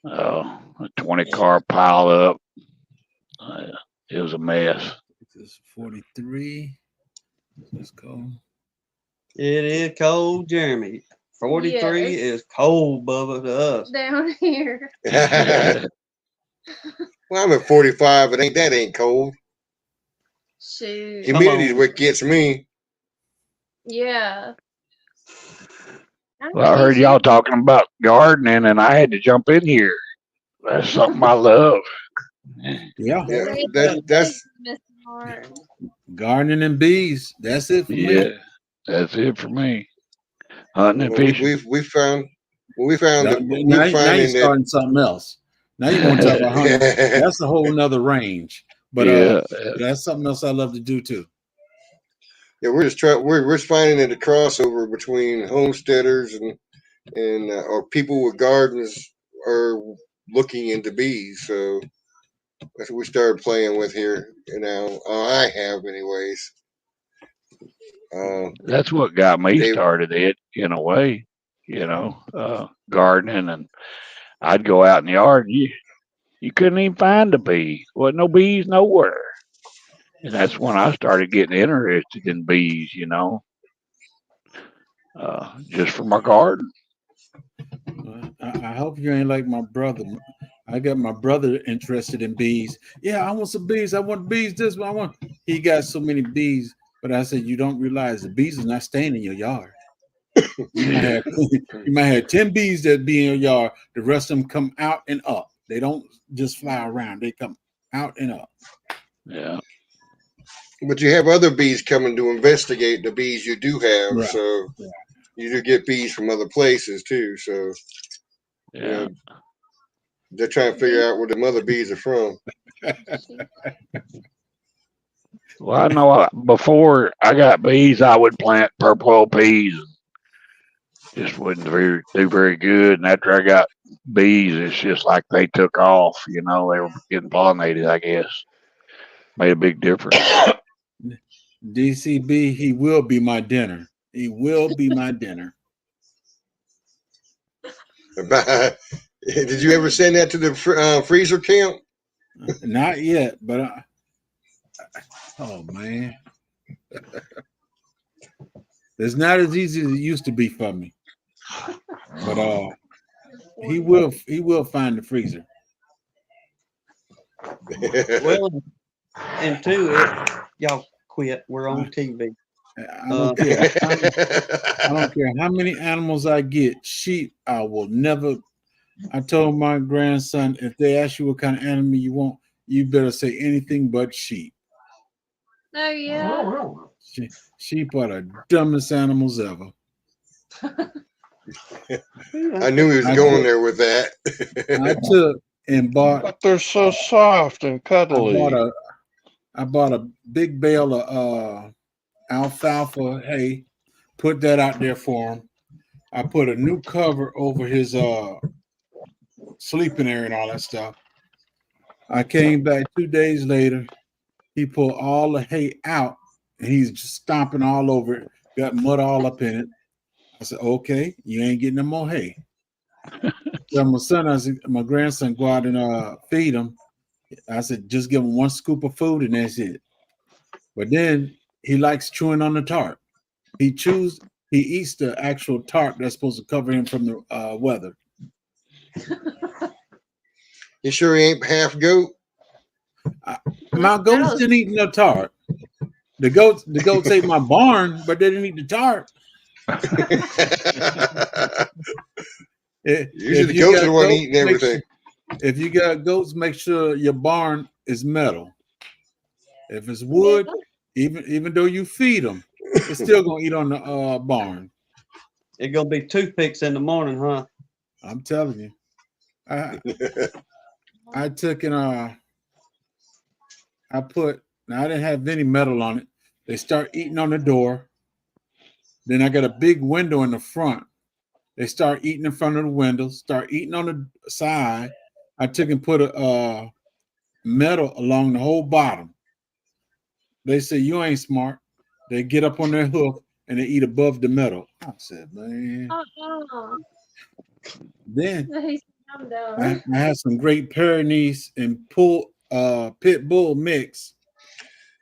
A 20-car pile up. It was a mess. It's 43. Let's go. It is cold, Jeremy. 43 is cold, Bubba, to us. Down here. Well, I'm at 45, but ain't cold. Shoot. Humidity's what gets me. Yeah. Well, I heard y'all talking about gardening, and I had to jump in here. That's something I love. Yeah. That's gardening and bees. That's it for me. That's it for me. Hunting and fishing. We found that now you're starting something else. Now you want to talk about hunting. That's a whole nother range. But that's something else I love to do too. Yeah, we're just we're finding that the crossover between homesteaders and or people with gardens are looking into bees. So that's what we started playing with here. I have anyways. That's what got me started in a way, gardening, and I'd go out in the yard and you couldn't even find a bee. Wasn't no bees nowhere. And that's when I started getting interested in bees, just for my garden. I hope you ain't like my brother. I got my brother interested in bees. Yeah, I want some bees. I want bees. This one. He got so many bees. But I said, you don't realize the bees are not staying in your yard. You might have 10 bees that be in your yard. The rest of them come out and up. They don't just fly around. They come out and up. Yeah. But you have other bees coming to investigate the bees you do have, Right. so you do get bees from other places too. So Yeah. you know, they're trying to figure out where the mother bees are from. Well, I know before I got bees, I would plant purple oil peas. Just wouldn't do very good. And after I got bees, it's just like they took off. You know, they were getting pollinated, I guess. Made a big difference. DCB, he will be my dinner. He will be my dinner. Did you ever send that to the freezer camp? Not yet, but oh man, it's not as easy as it used to be for me. But he will find the freezer. Well, and two, y'all quit. We're on TV. I don't care. I don't care how many animals I get. Sheep, I will never. I told my grandson, if they ask you what kind of animal you want, you better say anything but sheep. Oh yeah. Sheep are the dumbest animals ever. I knew he was going there with that. I took and bought. But they're so soft and cuddly. I bought a big bale of alfalfa hay, put that out there for him. I put a new cover over his sleeping area and all that stuff. I came back 2 days later. He pulled all the hay out and he's just stomping all over it, got mud all up in it. I said, okay, you ain't getting no more hay. So my grandson, go out and feed him. I said, just give him one scoop of food and that's it. But then he likes chewing on the tarp. He eats the actual tarp that's supposed to cover him from the weather. You sure he ain't half goat? My goats didn't eat no tarp. The goats ate my barn, but they didn't eat the tarp. Usually the goats are the one eating everything. If you got goats, make sure your barn is metal. If it's wood, even though you feed them, it's still gonna eat on the barn. It's gonna be toothpicks in the morning, huh? I'm telling you. I took and I didn't have any metal on it. They start eating on the door. Then I got a big window in the front. They start eating in front of the windows, start eating on the side. I took and put a metal along the whole bottom. They say, you ain't smart. They get up on their hoof and they eat above the metal. I said, man. Then I had some Great Pyrenees and pit bull mix.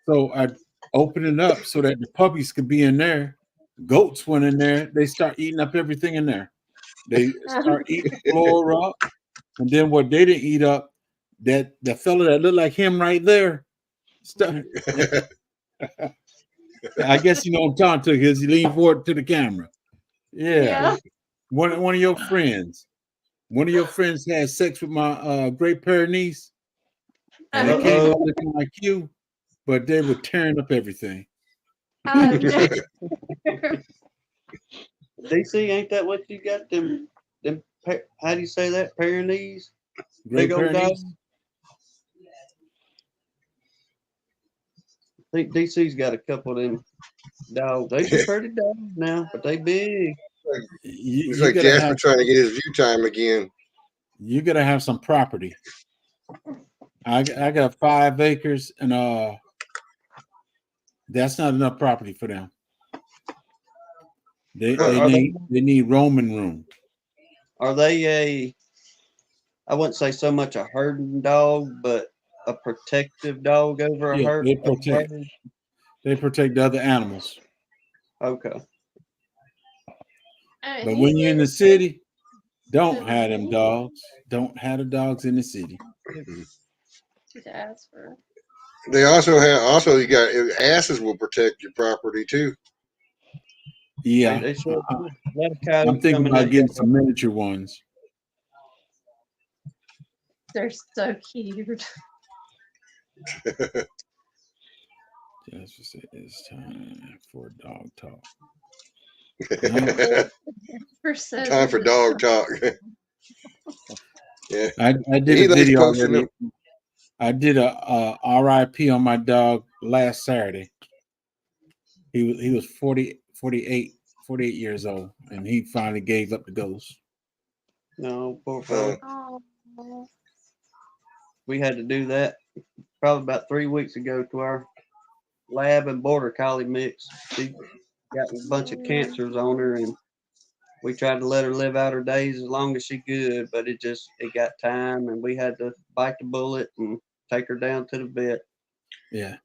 So I opened it up so that the puppies could be in there. Goats went in there. They start eating up everything in there. They start eating the floor up. And then what they didn't eat up, that fella that looked like him right there. I guess you know what I'm talking to because he leaned forward to the camera. Yeah. One of your friends. One of your friends had sex with my Great Pyrenees. And they came out looking like you, but they were tearing up everything. DC, ain't that what you got? Them how do you say that? Pyrenees? Great Big old Pyrenees? dogs? I think DC's got a couple of them dogs. They be pretty dogs now, but they big. It's like Jasper trying to get his view time again. You gotta have some property. I got 5 acres and that's not enough property for them. They need roaming room. Are they I wouldn't say so much a herding dog, but a protective dog over a herd? They protect the other animals. Okay. But when you're in the city, don't have them dogs. Don't have the dogs in the city. They also you got asses will protect your property too. Yeah. I'm thinking about getting some miniature ones. They're so cute. Let's just say it's time for dog talk. Time for dog talk. Yeah, I did a video already. I did a RIP on my dog last Saturday. He was 48 years old, and he finally gave up the ghost. No, poor fella. Oh. We had to do that probably about 3 weeks ago to our lab and border collie mix. She got a bunch of cancers on her, and we tried to let her live out her days as long as she could, but it got time, and we had to bite the bullet and take her down to the vet. Yeah.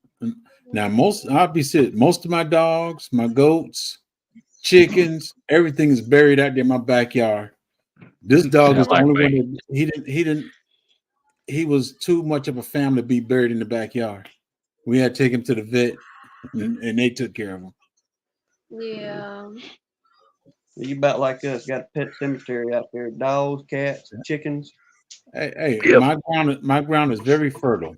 Now I'll be serious. Most of my dogs, my goats, chickens, everything is buried out there in my backyard. This dog is the only one that he was too much of a family to be buried in the backyard. We had to take him to the vet, and they took care of him. Yeah. You about like us, got a pet cemetery out there. Dogs, cats, chickens. Hey, Yep. my ground is very fertile.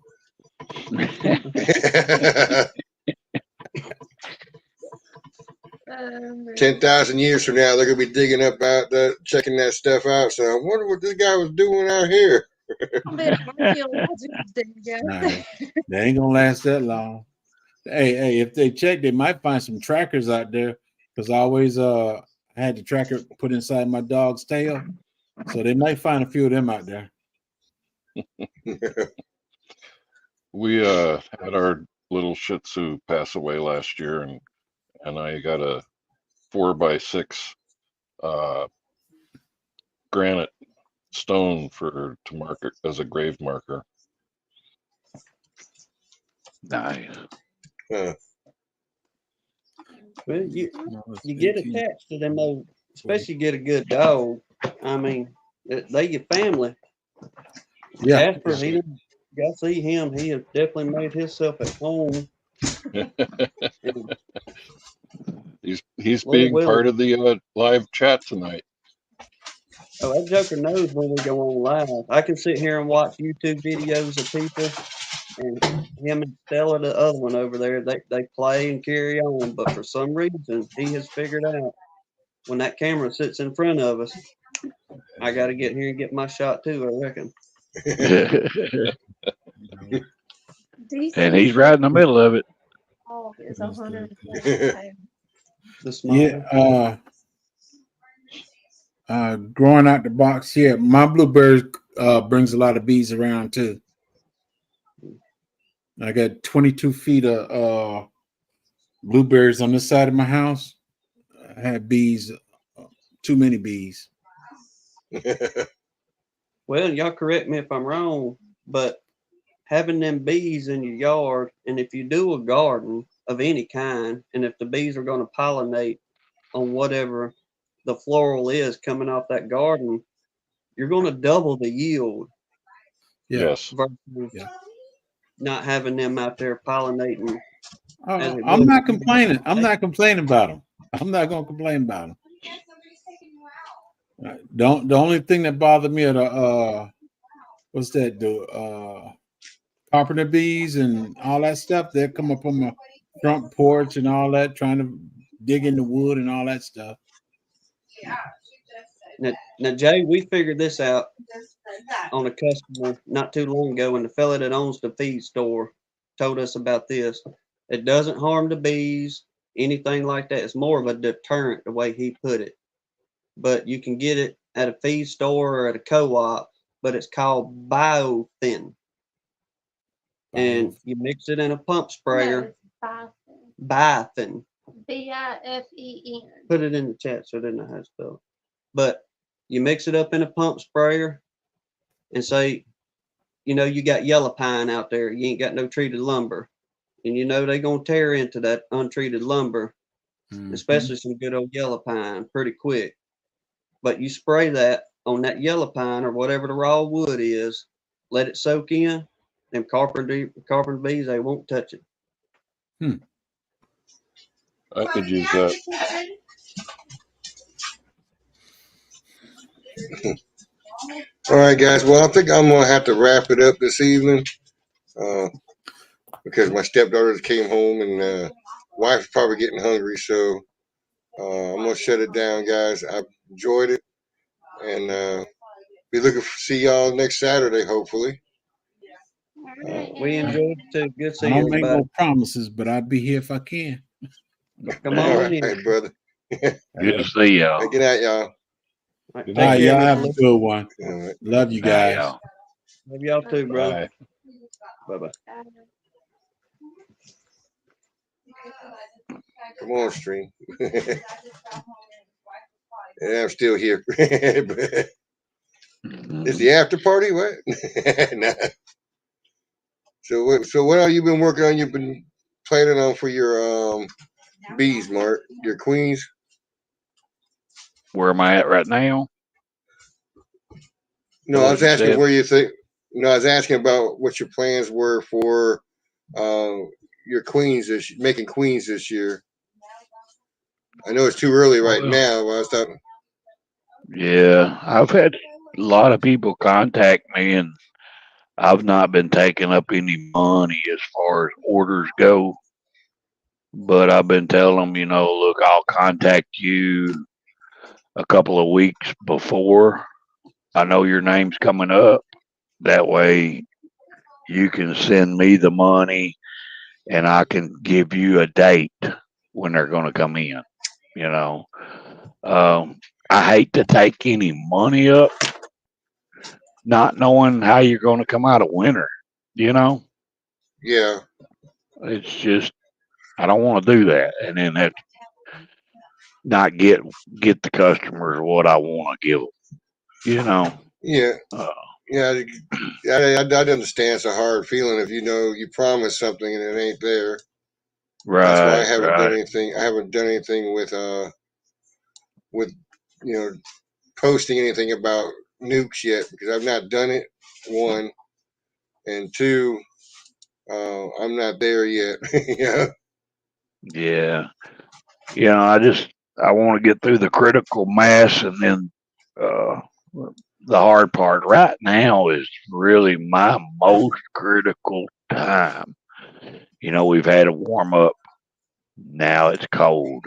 10,000 years from now, they're gonna be digging up out checking that stuff out. So I wonder what this guy was doing out here. Nah, they ain't gonna last that long. Hey, if they check, they might find some trackers out there, because I always had the tracker put inside my dog's tail, so they might find a few of them out there. We had our little Shih Tzu pass away last year, and I got a 4x6 granite stone to mark it as a grave marker. Nice. Huh. Well, you get attached to them old, especially get a good dog. I mean, they your family. Yeah. Casper, he got to see him. He has definitely made himself at home. He's being part of the live chat tonight. Oh, that joker knows when we go on live. I can sit here and watch YouTube videos of people, and him and Stella, the other one over there, they play and carry on. But for some reason, he has figured out when that camera sits in front of us, I got to get here and get my shot too, I reckon. And he's right in the middle of it. Is 100 Yeah. Growing out the box here, my bluebird brings a lot of bees around too. I got 22 feet of blueberries on this side of my house. I had bees, too many bees. Well, y'all correct me if I'm wrong, but having them bees in your yard, and if you do a garden of any kind, and if the bees are going to pollinate on whatever the floral is coming off that garden, you're going to double the yield. Yes. Versus not having them out there pollinating. I'm not complaining. I'm not complaining about them. I'm not going to complain about them. The only thing that bothered me are the what's that? The carpenter bees and all that stuff. They come up on my front porch and all that, trying to dig in the wood and all that stuff. Now, Jay, we figured this out on a customer not too long ago, and the fella that owns the feed store told us about this. It doesn't harm the bees, anything like that. It's more of a deterrent, the way he put it. But you can get it at a feed store or at a co-op, but it's called Biothin. And you mix it in a pump sprayer. Biothin. Bifen. Put it in the chat so they know how to spell it. But you mix it up in a pump sprayer and say, you know, you got yellow pine out there. You ain't got no treated lumber. And you know they're going to tear into that untreated lumber, especially some good old yellow pine, pretty quick. But you spray that on that yellow pine or whatever the raw wood is, let it soak in. Them carpenter bees, they won't touch it. I could use that. All right, guys. Well, I think I'm gonna have to wrap it up this evening. because my stepdaughters came home and wife's probably getting hungry. So I'm gonna shut it down, guys. I enjoyed it, and be looking to see y'all next Saturday, hopefully. We enjoyed it too. Good I seeing don't make everybody. no promises, but I'll be here if I can. Come All on in. right, brother. Good to see y'all. Hey, good night, y'all. All right, All take right, care, y'all Mr. have a Lee. good one. All right. Love you Night, guys. y'all. Love y'all too, brother. Bye. Bye bye. Come on, stream. Yeah, I'm still here. Is the after party? What? Nah. So what have you been working on? You've been planning on for your bees, Mark? Your queens? Where am I at right now? No, I was You asking said? where you think. No, I was asking about what your plans were for your queens making queens this year. I know it's too early right Well, now, but I was talking. yeah, I've had a lot of people contact me, and I've not been taking up any money as far as orders go. But I've been telling them, look, I'll contact you a couple of weeks before I know your name's coming up. That way you can send me the money and I can give you a date when they're going to come in. I hate to take any money up, not knowing how you're going to come out of winter. Yeah. It's just, I don't want to do that. And then that not get the customers what I want to give them, Yeah. Uh, Yeah. I'd understand. It's a hard feeling if you promise something and it ain't there. That's why I haven't done right. anything. I haven't done anything with posting anything about nukes yet because I've not done it. One and two, I'm not there yet. Yeah. I want to get through the critical mass, and then uh, the hard part right now is really my most critical time. We've had a warm up. Now it's cold.